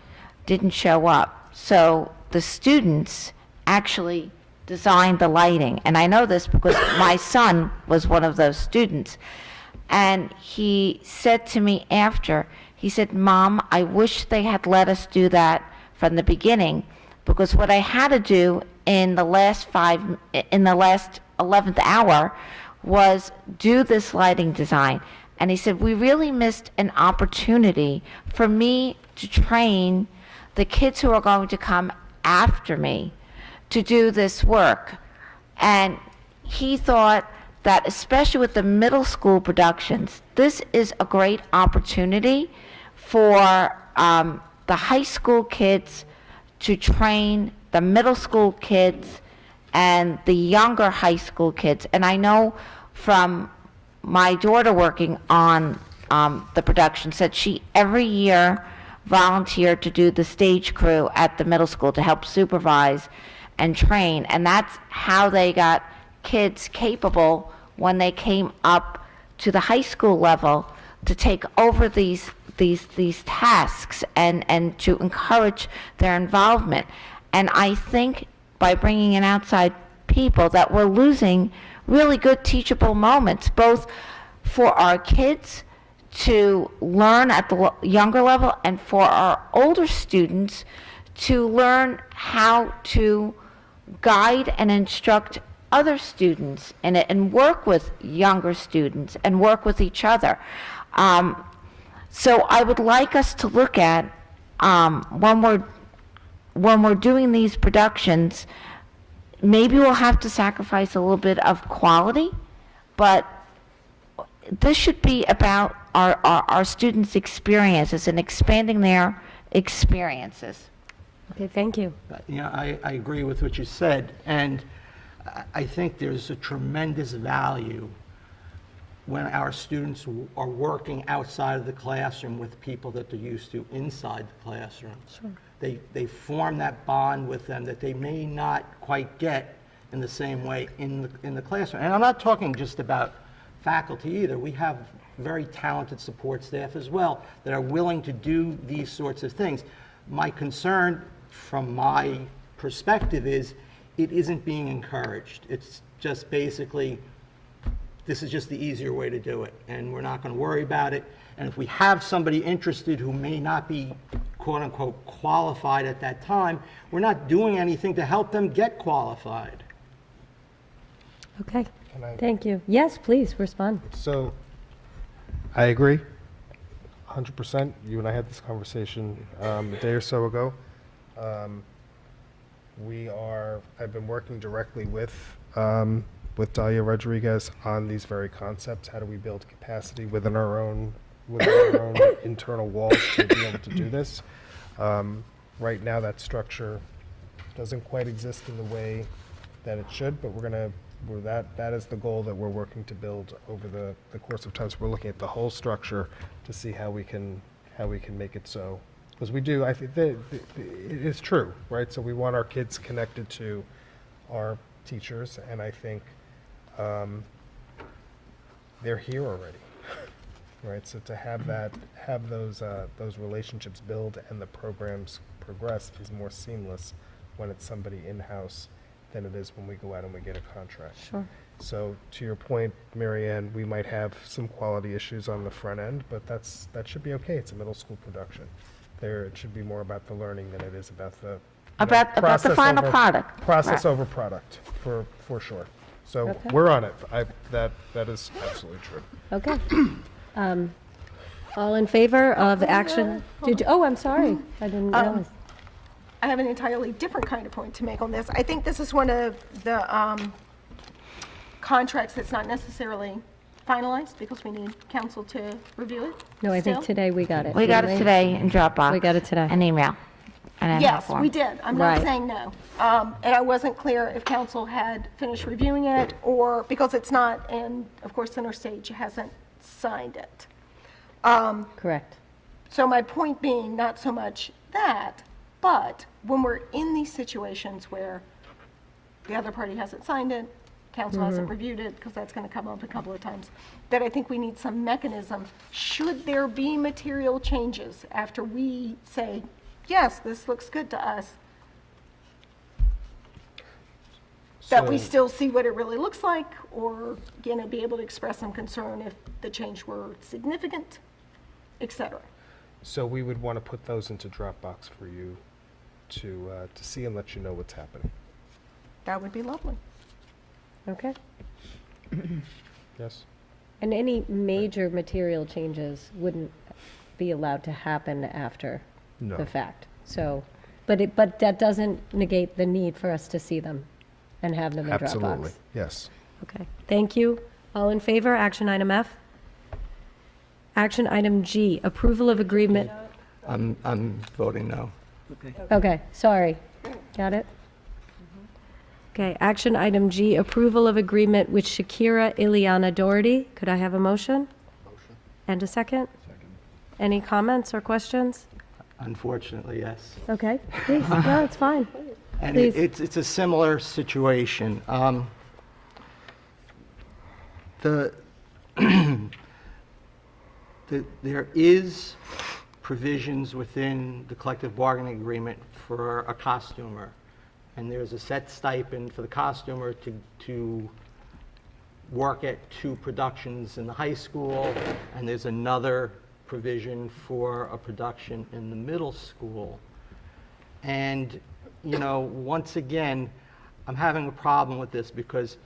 didn't show up. So the students actually designed the lighting. And I know this because my son was one of those students. And he said to me after, he said, "Mom, I wish they had let us do that from the beginning, because what I had to do in the last 11th hour was do this lighting design." And he said, "We really missed an opportunity for me to train the kids who are going to come after me to do this work." And he thought that, especially with the middle school productions, this is a great opportunity for the high school kids to train the middle school kids and the younger high school kids. And I know from my daughter working on the production, said she every year volunteered to do the stage crew at the middle school to help supervise and train. And that's how they got kids capable when they came up to the high school level to take over these tasks and to encourage their involvement. And I think by bringing in outside people that we're losing really good teachable moments, both for our kids to learn at the younger level and for our older students to learn how to guide and instruct other students in it and work with younger students and work with each other. So I would like us to look at when we're doing these productions, maybe we'll have to sacrifice a little bit of quality, but this should be about our students' experiences and expanding their experiences. Okay, thank you. I agree with what you said, and I think there's a tremendous value when our students are working outside of the classroom with people that they're used to inside the classroom. Sure. They form that bond with them that they may not quite get in the same way in the classroom. And I'm not talking just about faculty either. We have very talented support staff as well that are willing to do these sorts of things. My concern from my perspective is it isn't being encouraged. It's just basically, this is just the easier way to do it, and we're not going to worry about it. And if we have somebody interested who may not be quote-unquote qualified at that time, we're not doing anything to help them get qualified. Okay, thank you. Yes, please, respond. So, I agree, 100%. You and I had this conversation a day or so ago. I've been working directly with Dalia Rodriguez on these very concepts. How do we build capacity within our own internal walls to be able to do this? Right now, that structure doesn't quite exist in the way that it should, but that is the goal that we're working to build over the course of time. So we're looking at the whole structure to see how we can make it so. Because we do, I think it is true, right? So we want our kids connected to our teachers, and I think they're here already, right? So to have those relationships build and the programs progress is more seamless when it's somebody in-house than it is when we go out and we get a contract. Sure. So to your point, Mary Ann, we might have some quality issues on the front end, but that should be okay. It's a middle school production. It should be more about the learning than it is about the About the final product. Process Right. over product, for sure. So Okay. we're on it. That is absolutely true. Okay. All in favor of action? I'm sorry. I didn't realize. I have an entirely different kind of point to make on this. I think this is one of the contracts that's not necessarily finalized because we need council to review it. No, I think still. today we got it. We got didn't it today in Dropbox. We got it today. An email. Yes, we did. I'm not Right. saying no. And I wasn't clear if council had finished reviewing it or, because it's not, and of course Center Stage hasn't signed it. Correct. So my point being, not so much that, but when we're in these situations where the other party hasn't signed it, council hasn't reviewed it, because that's going to come up a couple of times, that I think we need some mechanism. Should there be material changes after we say, yes, this looks good to us, that we So- still see what it really looks like, or, be able to express some concern if the change were significant, et cetera. So we would want to put those into Dropbox for you to see and let you know what's happening. That would be lovely. Okay. Yes? And any major material changes wouldn't be allowed to happen after No. the fact. So, but that doesn't negate the need for us to see them and have them in Dropbox. Absolutely. Yes. Okay, thank you. All in favor? Action item F. Action item G, approval of agreement. I'm voting no. Okay, sorry. Got it? Okay, action item G, approval of agreement with Shakira Ileana Doherty. Could I have a motion? Motion. And a second? Second. Any comments or questions? Unfortunately, yes. Okay, please. No, it's fine. And Please. it's a similar situation. There is provisions within the collective bargaining agreement for a costumer, and there's a set stipend for the costumer to work at 2 productions in the high school, and there's another provision for a production in the middle school. And, once again, I'm having a problem with this because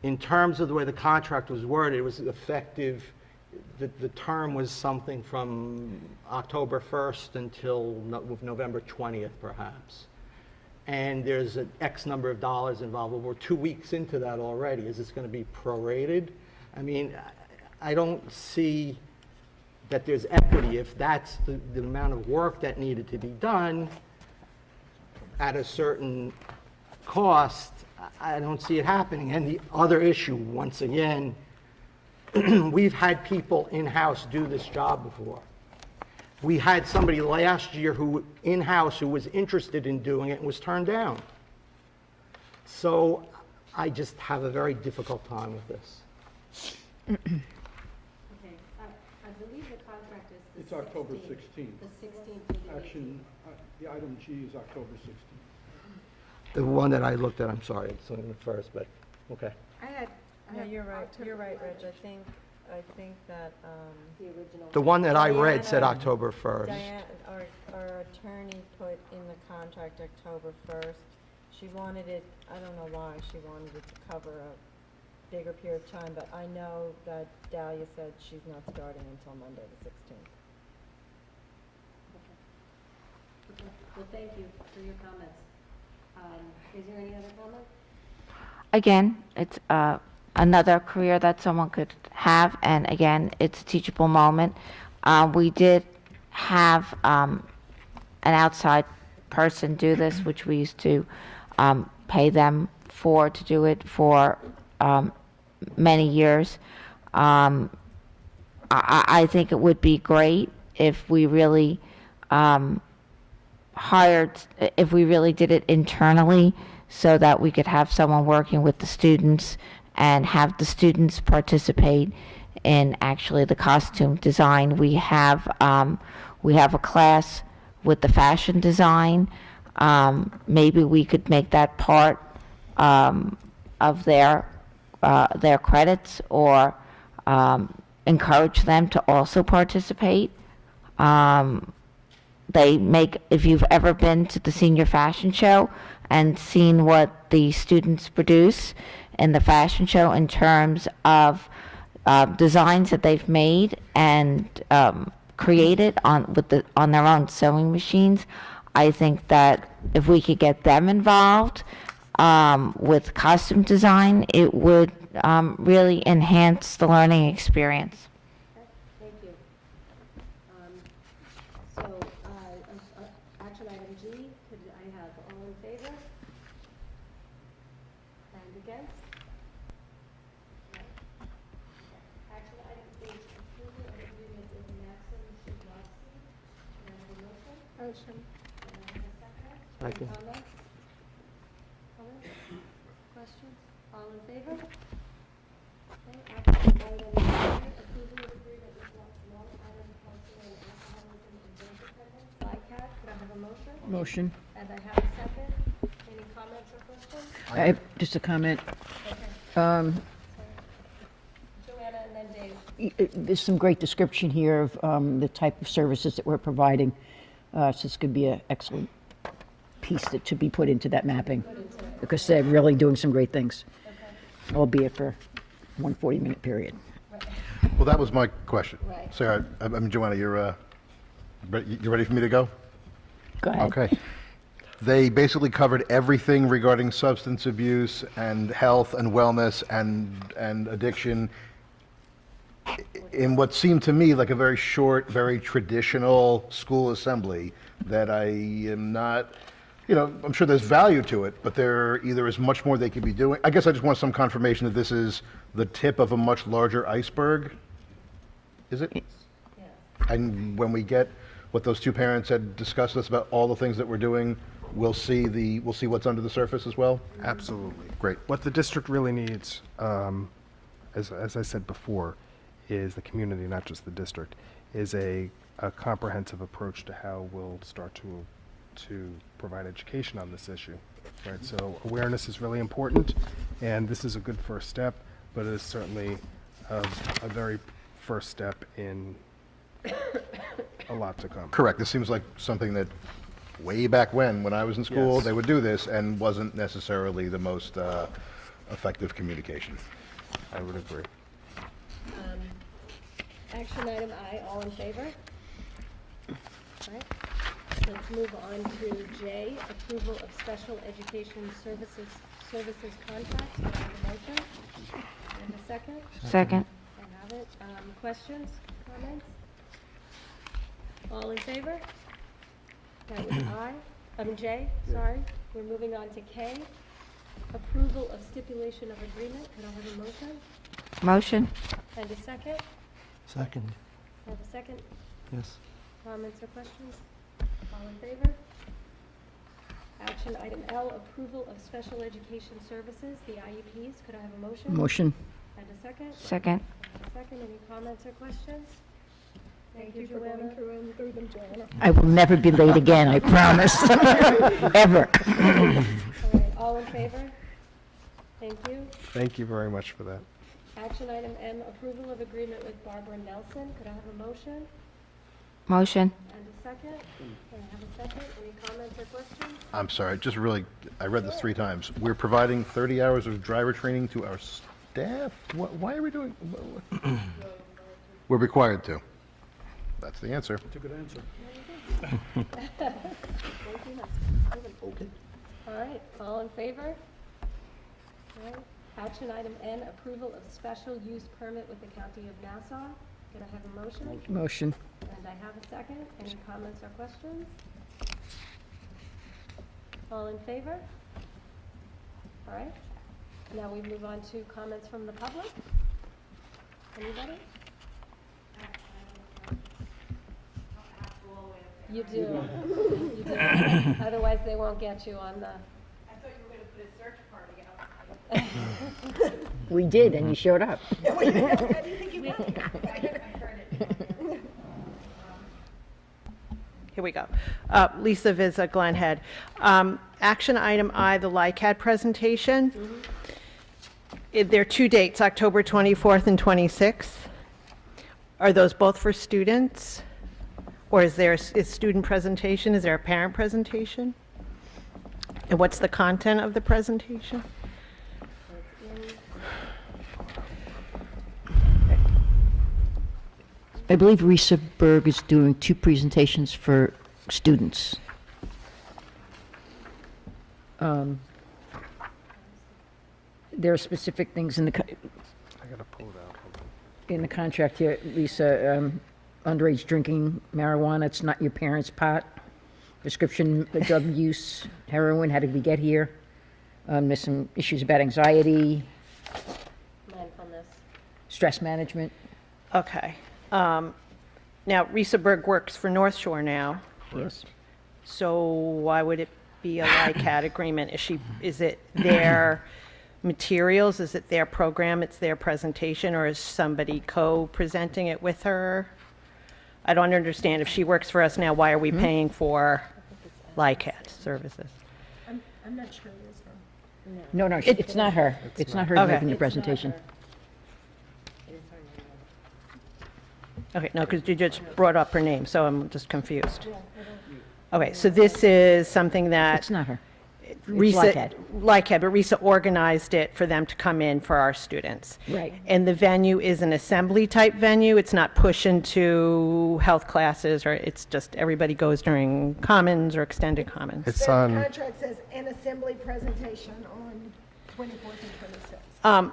in terms of the way the contract was worded, it was effective, the term was something from October 1st until November 20th, perhaps. And there's an X number of dollars involved. Well, we're 2 weeks into that already. Is this going to be prorated? I mean, I don't see that there's equity if that's the amount of work that needed to be done at a certain cost. I don't see it happening. And the other issue, once again, we've had people in-house do this job before. We had somebody last year in-house who was interested in doing it and was turned down. So I just have a very difficult time with this. Okay, I believe the contract is the It's October 16th. The 16th. Action, the item G is October 16th. The one that I looked at, I'm sorry, it's on the first, but, okay. Yeah, you're right, Reg. I think that, The one that I read said Diana- October 1st. Diane, our attorney put in the contract October 1st. She wanted it, I don't know why, she wanted it to cover a bigger period of time, but I know that Dahlia said she's not starting until Monday, the 16th. Well, thank you for your comments. Is there any other comment? Again, it's another career that someone could have, and again, it's a teachable moment. We did have an outside person do this, which we used to pay them to do it for many years. I think it would be great if we really if we really did it internally so that we could have someone working with the students and have the students participate in actually the costume design. We have a class with the fashion design. Maybe we could make that part of their credits, or encourage them to also participate. If you've ever been to the senior fashion show and seen what the students produce in the fashion show in terms of designs that they've made and created on their own sewing machines, I think that if we could get them involved with costume design, it would really enhance the learning experience. Thank you. So, action item G, could I have all in favor? And against? Action item H, approval of agreement with Maxim Shidlowski. Can I have a motion? Motion. Can I have a second? Second. Comments? Comments? questions? All in favor? Okay, action item A, approval of agreement with Long Island Counseling and Alcoholism and Drug Dependence, LICAT. Could I have a motion? Motion. And I have a second. Any comments or questions? I have just a comment. Joanna and then Dave. There's some great description here of the type of services that we're providing. So this could be an excellent piece that should be put into that mapping, because they're really doing some great things, albeit for one 40-minute period. Well, that was my question. Right. Sarah, I mean, Joanna, you ready for me to go? Go ahead. Okay. They basically covered everything regarding substance abuse and health and wellness and addiction in what seemed to me like a very short, very traditional school assembly that I am not, I'm sure there's value to it, but there either is much more they could be doing. I guess I just want some confirmation that this is the tip of a much larger iceberg. Is it? Yes. And when we get what those two parents had discussed with us about all the things that we're doing, we'll see what's under the surface as well? Absolutely. Great. What the district really needs, as I said before, is the community, not just the district, is a comprehensive approach to how we'll start to provide education on this issue. Right. So awareness is really important, and this is a good first step, but it is certainly a very first step in a lot to come. Correct. This seems like something that way back when I was in school, Yes. they would do this and wasn't necessarily the most effective communication. I would agree. Action item I, all in favor? Right. Let's move on to J, approval of special education services contract. Can I have a motion? And a second? Second. I have it. Questions, comments? All in favor? That was J, sorry. We're moving on to K, approval of stipulation of agreement. Can I have a motion? Motion. And a second? Second. I have a second. Yes. Comments or questions? All in favor? Action item L, approval of special education services, the IEPs. Could I have a motion? Motion. And a second? Second. A second. Any comments or questions? Thank you, for going Joanna. through them, Joanna. I will never be late again, I promise. Ever. All right, all in favor? Thank you. Thank you very much for that. Action item M, approval of agreement with Barbara Nelson. Could I have a motion? Motion. And a second? Can I have a second? Any comments or questions? I'm sorry, just really, I read this 3 times. We're providing 30 hours of driver training to our staff? Why are we doing? We're required to. That's the answer. That's a good answer. Okay. All right, all in favor? All right. Action item N, approval of special use permit with the County of Nassau. Could I have a motion? Motion. And I have a second. Any comments or questions? All in favor? All right. Now we move on to comments from the public. Anybody? You do. You do. Otherwise, they won't get you on the. I thought you were going to put a search party out. We did, and you showed up. Here we go. Lisa Vizza, Glen Head. Action item I, the LICAD presentation. There are 2 dates, October 24th and 26th. Are those both for students? Or is there a student presentation? Is there a parent presentation? And what's the content of the presentation? I believe Risa Berg is doing 2 presentations for students. There are specific things in the I gotta pull it out. Hold on. in the contract here, Lisa. Underage drinking, marijuana, it's not your parents' pot. Prescription drug use, heroin, how did we get here? There's some issues about anxiety, Mindfulness. stress management. Okay. Now, Risa Berg works for North Shore now. Yes. So why would it be a LICAD agreement? Is it their materials? Is it their program, it's their presentation, or is somebody co-presenting it with her? I don't understand. If she works for us now, why are we paying for LICAT services? I'm not sure it is her. No, no, it's not her. It's not her Okay. making the presentation. Okay, no, because you just brought up her name, so I'm just confused. Okay, so this is something that It's not her. Risa, LICAT, but Risa organized it for them to come in for our students. Right. And the venue is an assembly-type venue. It's not push into health classes, or it's just everybody goes during commons or extended commons. It's The on, contract says an assembly presentation on 24th and 26th.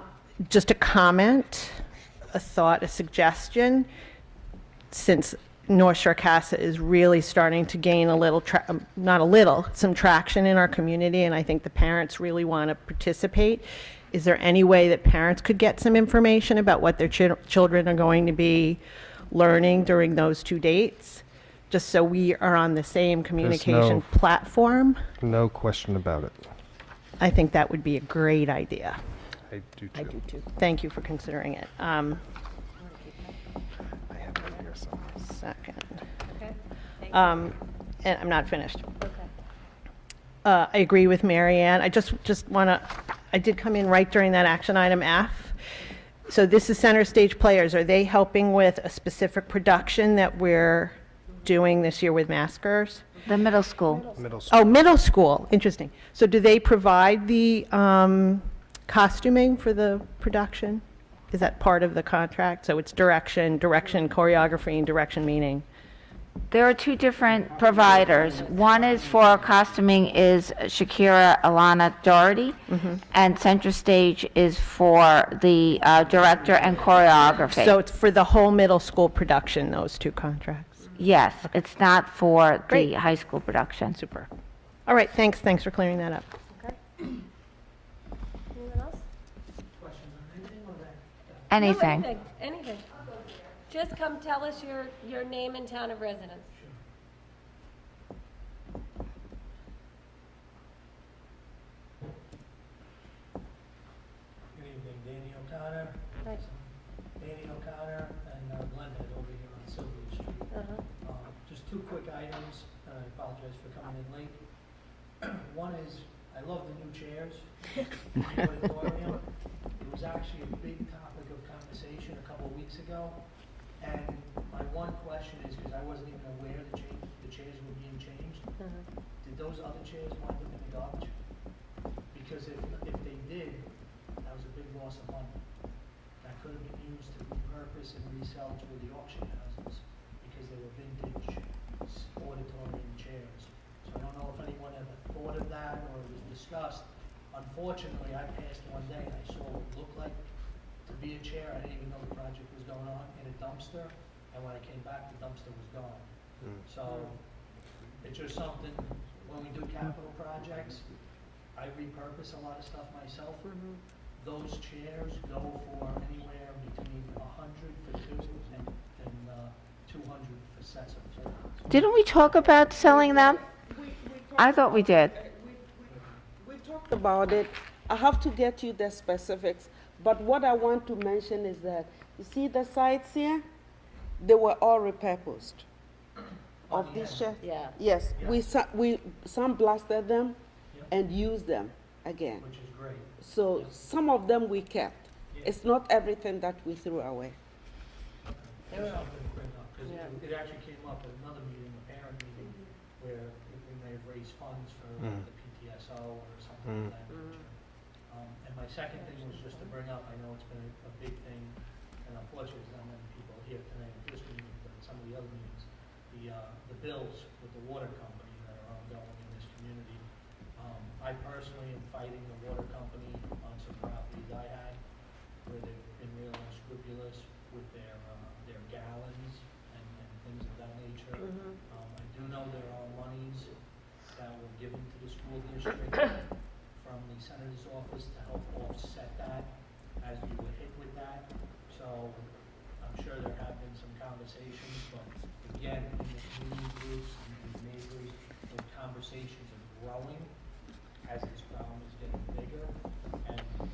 Just a comment, a thought, a suggestion, since North Shore CASA is really starting to gain a little, not a little, some traction in our community, and I think the parents really want to participate. Is there any way that parents could get some information about what their children are going to be learning during those 2 dates? Just so we are on the same communication platform? no question about it. I think that would be a great idea. I do too. Thank you for considering it. I have it here somewhere. Second. Okay. And I'm not finished. I agree with Mary Ann. I just want to, I did come in right during that action item F. So this is Center Stage Players. Are they helping with a specific production that we're doing this year with Maskers? The middle school. Middle school. Oh, middle school. Interesting. So do they provide the costuming for the production? Is that part of the contract? So it's direction, choreography, and direction meaning? There are two different providers. One is for costuming is Shakira Alana Doherty, and Center Stage is for the director and choreography. So it's for the whole middle school production, those two contracts? Yes, it's not for Great. the high school production. Super. All right, thanks for clearing that up. Anyone else? Anything. No, anything. Just come tell us your name and town of residence. Good evening, Danny O'Connor. Right. Danny O'Connor and Glenhead over here on Sylvia Street. Just two quick items, and I apologize for coming in late. One is, I love the new chairs in the auditorium. It was actually a big topic of conversation a couple of weeks ago. And my one question is, because I wasn't even aware the chairs were being changed, did those other chairs wind up in the garbage? Because if they did, that was a big loss of money. That could have been used to repurpose and resell to the auction houses, because they were vintage auditorium chairs. So I don't know if anyone ever thought of that or it was discussed. Unfortunately, I passed one day and I saw what looked like to be a chair. I didn't even know the project was going on, in a dumpster, and when I came back, the dumpster was gone. So it's just something, when we do capital projects, I repurpose a lot of stuff myself. Those chairs go for anywhere between $100 for two and 200 for sets of four. Didn't we talk about selling them? I thought we did. We talked about it. I have to get you the specifics, but what I want to mention is that, you see the sides here? They were all repurposed of these chairs. Yeah. Yes, we sandblasted them and used them again. Which is great. So some of them we kept. It's not everything that we threw away. Just something to bring up, because it actually came up at another meeting, a parent meeting, where we may have raised funds for the PTSO or something like that nature. And my second thing was just to bring up, I know it's been a big thing, and unfortunately, there's not many people here tonight at this meeting, but some of the other meetings, the bills with the water company that are ongoing in this community. I personally am fighting the water company on some properties I had, where they've been real unscrupulous with their gallons and things of that nature. I do know there are monies that were given to the school district from the senator's office to help offset that as we were hit with that. So I'm sure there have been some conversations, but again, in the community groups and the neighbors, those conversations are growing as this problem is getting bigger. And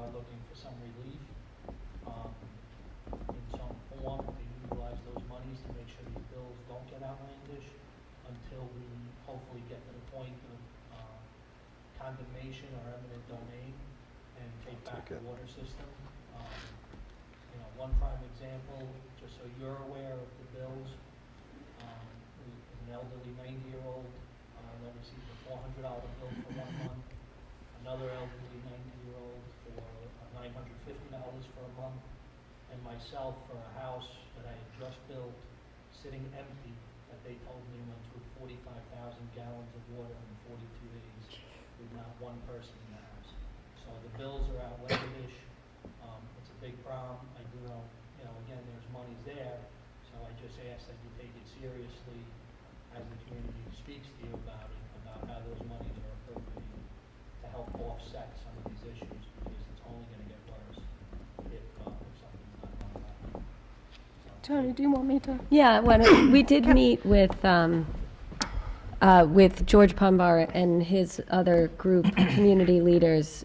are looking for some relief in some form to utilize those monies to make sure these bills don't get outlandish until we hopefully get to the point of condemnation or eminent domain and take back the water system. You know, one prime example, just so you're aware of the bills, an elderly 90-year-old that received a $400 bill for 1 month, another elderly 90-year-old for $950 for a month, and myself for a house that I had just built, sitting empty, that they told me went through 45,000 gallons of water in 42 days with not one person in the house. So the bills are outlandish. It's a big problem. I do know, again, there's monies there, so I just ask that you take it seriously as the community speaks to you about it, about how those monies are appropriated to help offset some of these issues, because it's only going to get worse if something's not done about it. Tony, do you want me to? Yeah, we did meet with George Pumbar and his other group, community leaders,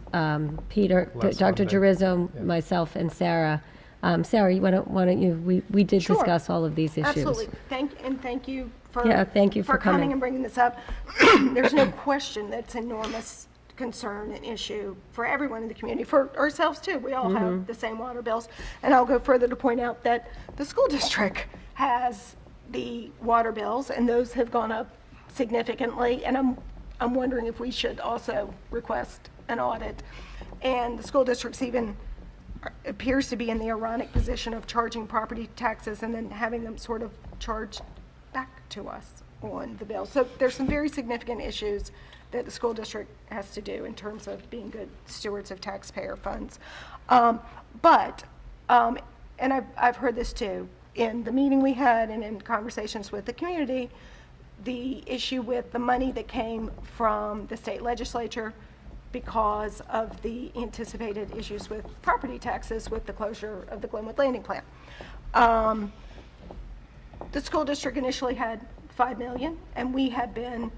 Peter, Last Dr. Monday. Jerizo, myself, and Sarah. Sarah, why don't you, we did Sure. discuss all of these issues. Absolutely. Thank you for Yeah, thank you for coming coming. and bringing this up. There's no question that's enormous concern and issue for everyone in the community, for ourselves too. We all have the same water bills. And I'll go further to point out that the school district has the water bills, and those have gone up significantly. And I'm wondering if we should also request an audit. And the school district's even appears to be in the ironic position of charging property taxes and then having them sort of charged back to us on the bill. So there's some very significant issues that the school district has to do in terms of being good stewards of taxpayer funds. And I've heard this too, in the meeting we had and in conversations with the community, the issue with the money that came from the state legislature because of the anticipated issues with property taxes with the closure of the Glenwood Landing Plant. The school district initially had $5 million, and we have been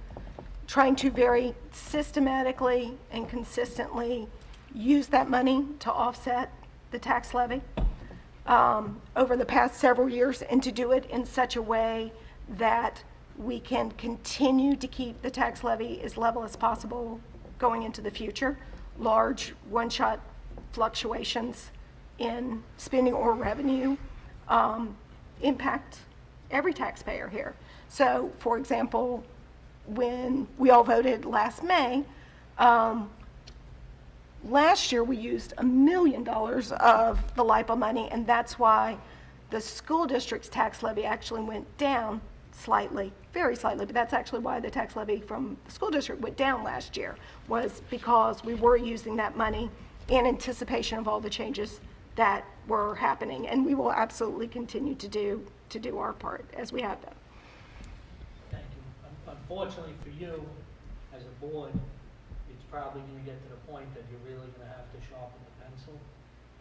trying to very systematically and consistently use that money to offset the tax levy over the past several years, and to do it in such a way that we can continue to keep the tax levy as level as possible going into the future. Large one-shot fluctuations in spending or revenue impact every taxpayer here. So, for example, when we all voted last May, last year we used $1 million of the LIPA money, and that's why the school district's tax levy actually went down slightly, very slightly, but that's actually why the tax levy from the school district went down last year, was because we were using that money in anticipation of all the changes that were happening, and we will absolutely continue to do our part as we have done. Thank you. Unfortunately for you, as a board, it's probably going to get to the point that you're really going to have to sharpen the pencil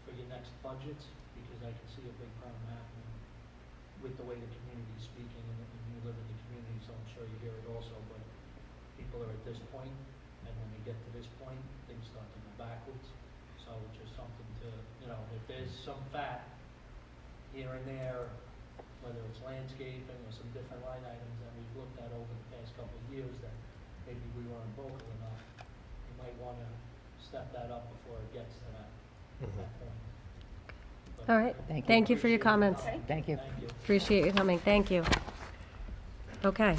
for your next budgets, because I can see a big problem happening with the way the community is speaking, and you live in the community, so I'm sure you hear it also, but people are at this point, and when we get to this point, things start to go backwards. So just something to, if there's some fat here and there, whether it's landscaping or some different line items that we've looked at over the past couple of years that maybe we weren't vocal enough, you might want to step that up before it gets to that point. All right. Thank you for your comments. Thank you. Appreciate you coming. Thank you. Okay.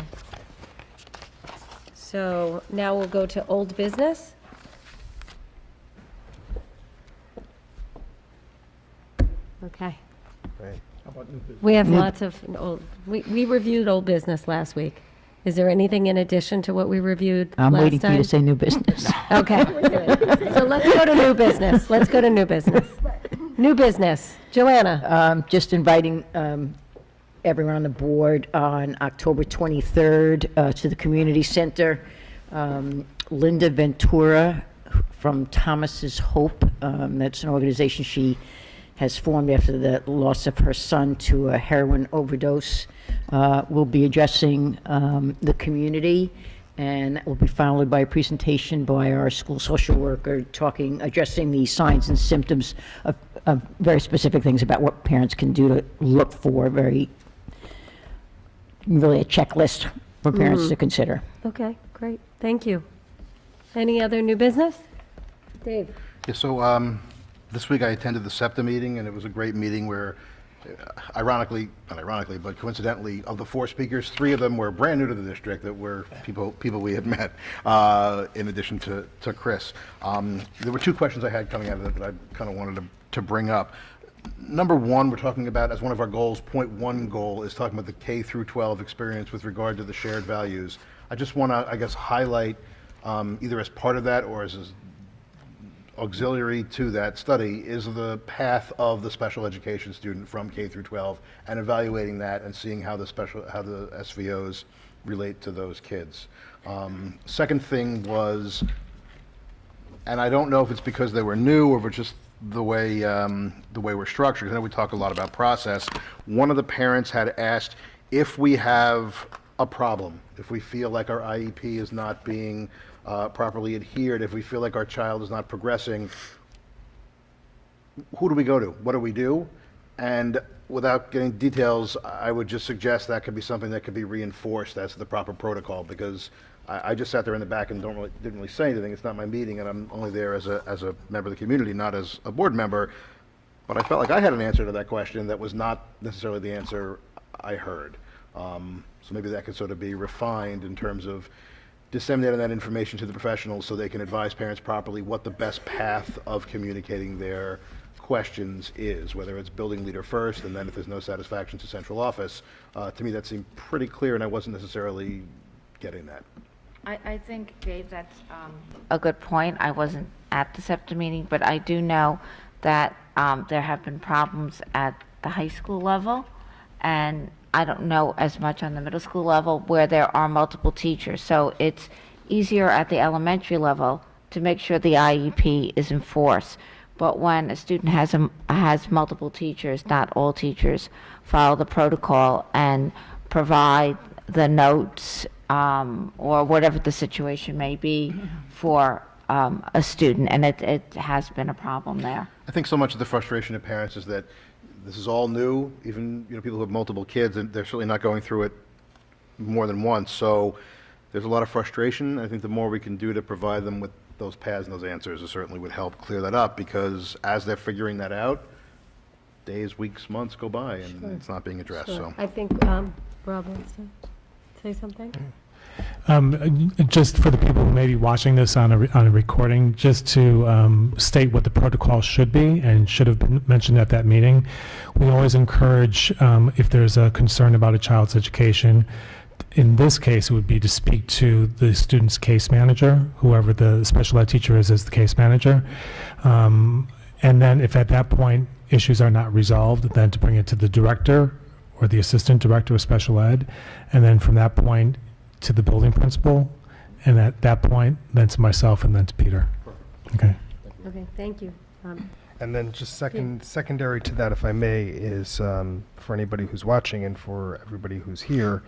So now we'll go to old business. Okay. Right. How about new business? We have lots of old, we reviewed old business last week. Is there anything in addition to what we reviewed last time? I'm waiting for you to say new business. Okay. So let's go to new business. Let's go to new business. New business. Joanna. Just inviting everyone on the board on October 23rd to the community center. Linda Ventura from Thomas's Hope. That's an organization she has formed after the loss of her son to a heroin overdose. Will be addressing the community And that will be followed by a presentation by our school social worker addressing the signs and symptoms of very specific things about what parents can do to look for, really a checklist for parents to consider. Okay, great. Thank you. Any other new business? Dave? Yeah, so this week I attended the SEPTA meeting, and it was a great meeting where, ironically, not ironically, but coincidentally, of the 4 speakers, 3 of them were brand new to the district that were people we had met, in addition to Chris. There were 2 questions I had coming out of it that I kind of wanted to bring up. Number 1, we're talking about, as one of our goals, point 1 goal is talking about the K through 12 experience with regard to the shared values. I just want to, I guess, highlight, either as part of that or as auxiliary to that study, is the path of the special education student from K through 12 and evaluating that and seeing how the SVOs relate to those kids. Second thing was, and I don't know if it's because they were new or if it's just the way we're structured. I know we talk a lot about process. One of the parents had asked if we have a problem, if we feel like our IEP is not being properly adhered, if we feel like our child is not progressing, who do we go to? What do we do? And without getting details, I would just suggest that could be something that could be reinforced as the proper protocol, because I just sat there in the back and didn't really say anything. It's not my meeting, and I'm only there as a member of the community, not as a board member. But I felt like I had an answer to that question that was not necessarily the answer I heard. So maybe that could sort of be refined in terms of disseminating that information to the professionals so they can advise parents properly what the best path of communicating their questions is, whether it's building leader first, and then if there's no satisfaction to central office. To me, that seemed pretty clear, and I wasn't necessarily getting that. I think, Dave, that's a good point. I wasn't at the SEPTA meeting, but I do know that there have been problems at the high school level, and I don't know as much on the middle school level where there are multiple teachers. So it's easier at the elementary level to make sure the IEP is enforced. But when a student has multiple teachers, not all teachers follow the protocol and provide the notes or whatever the situation may be for a student, and it has been a problem there. I think so much of the frustration of parents is that this is all new, even people who have multiple kids, and they're certainly not going through it more than once. So there's a lot of frustration. I think the more we can do to provide them with those paths and those answers, it certainly would help clear that up, because as they're figuring that out, days, weeks, months go by, and it's not being addressed. Sure. So I think Rob wants to say something. Just for the people who may be watching this on a recording, just to state what the protocol should be and should have been mentioned at that meeting. We always encourage, if there's a concern about a child's education, in this case, it would be to speak to the student's case manager, whoever the special ed teacher is as the case manager. And then if at that point issues are not resolved, then to bring it to the director or the assistant director of special ed. And then from that point, to the building principal, and at that point, then to myself, and then to Peter. Okay. Okay, thank you. And then just secondary to that, if I may, is for anybody who's watching and for everybody who's here,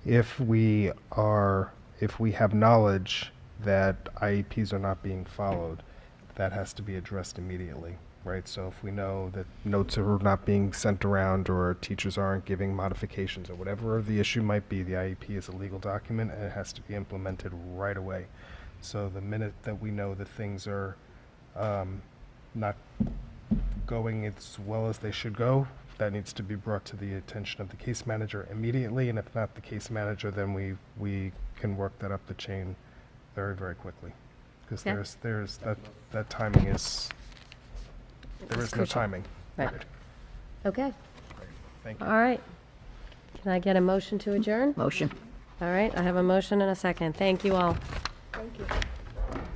if we have knowledge that IEPs are not being followed, that has to be addressed immediately, right? So if we know that notes are not being sent around or teachers aren't giving modifications or whatever the issue might be, the IEP is a legal document and it has to be implemented right away. So the minute that we know that things are not going as well as they should go, that needs to be brought to the attention of the case manager immediately, and if not the case manager, then we can work that up the chain very, very quickly. Because there's that timing is, there is no timing. Right. Okay. Thank you. All right. Can I get a motion to adjourn? Motion. All right, I have a motion and a second. Thank you all. Thank you.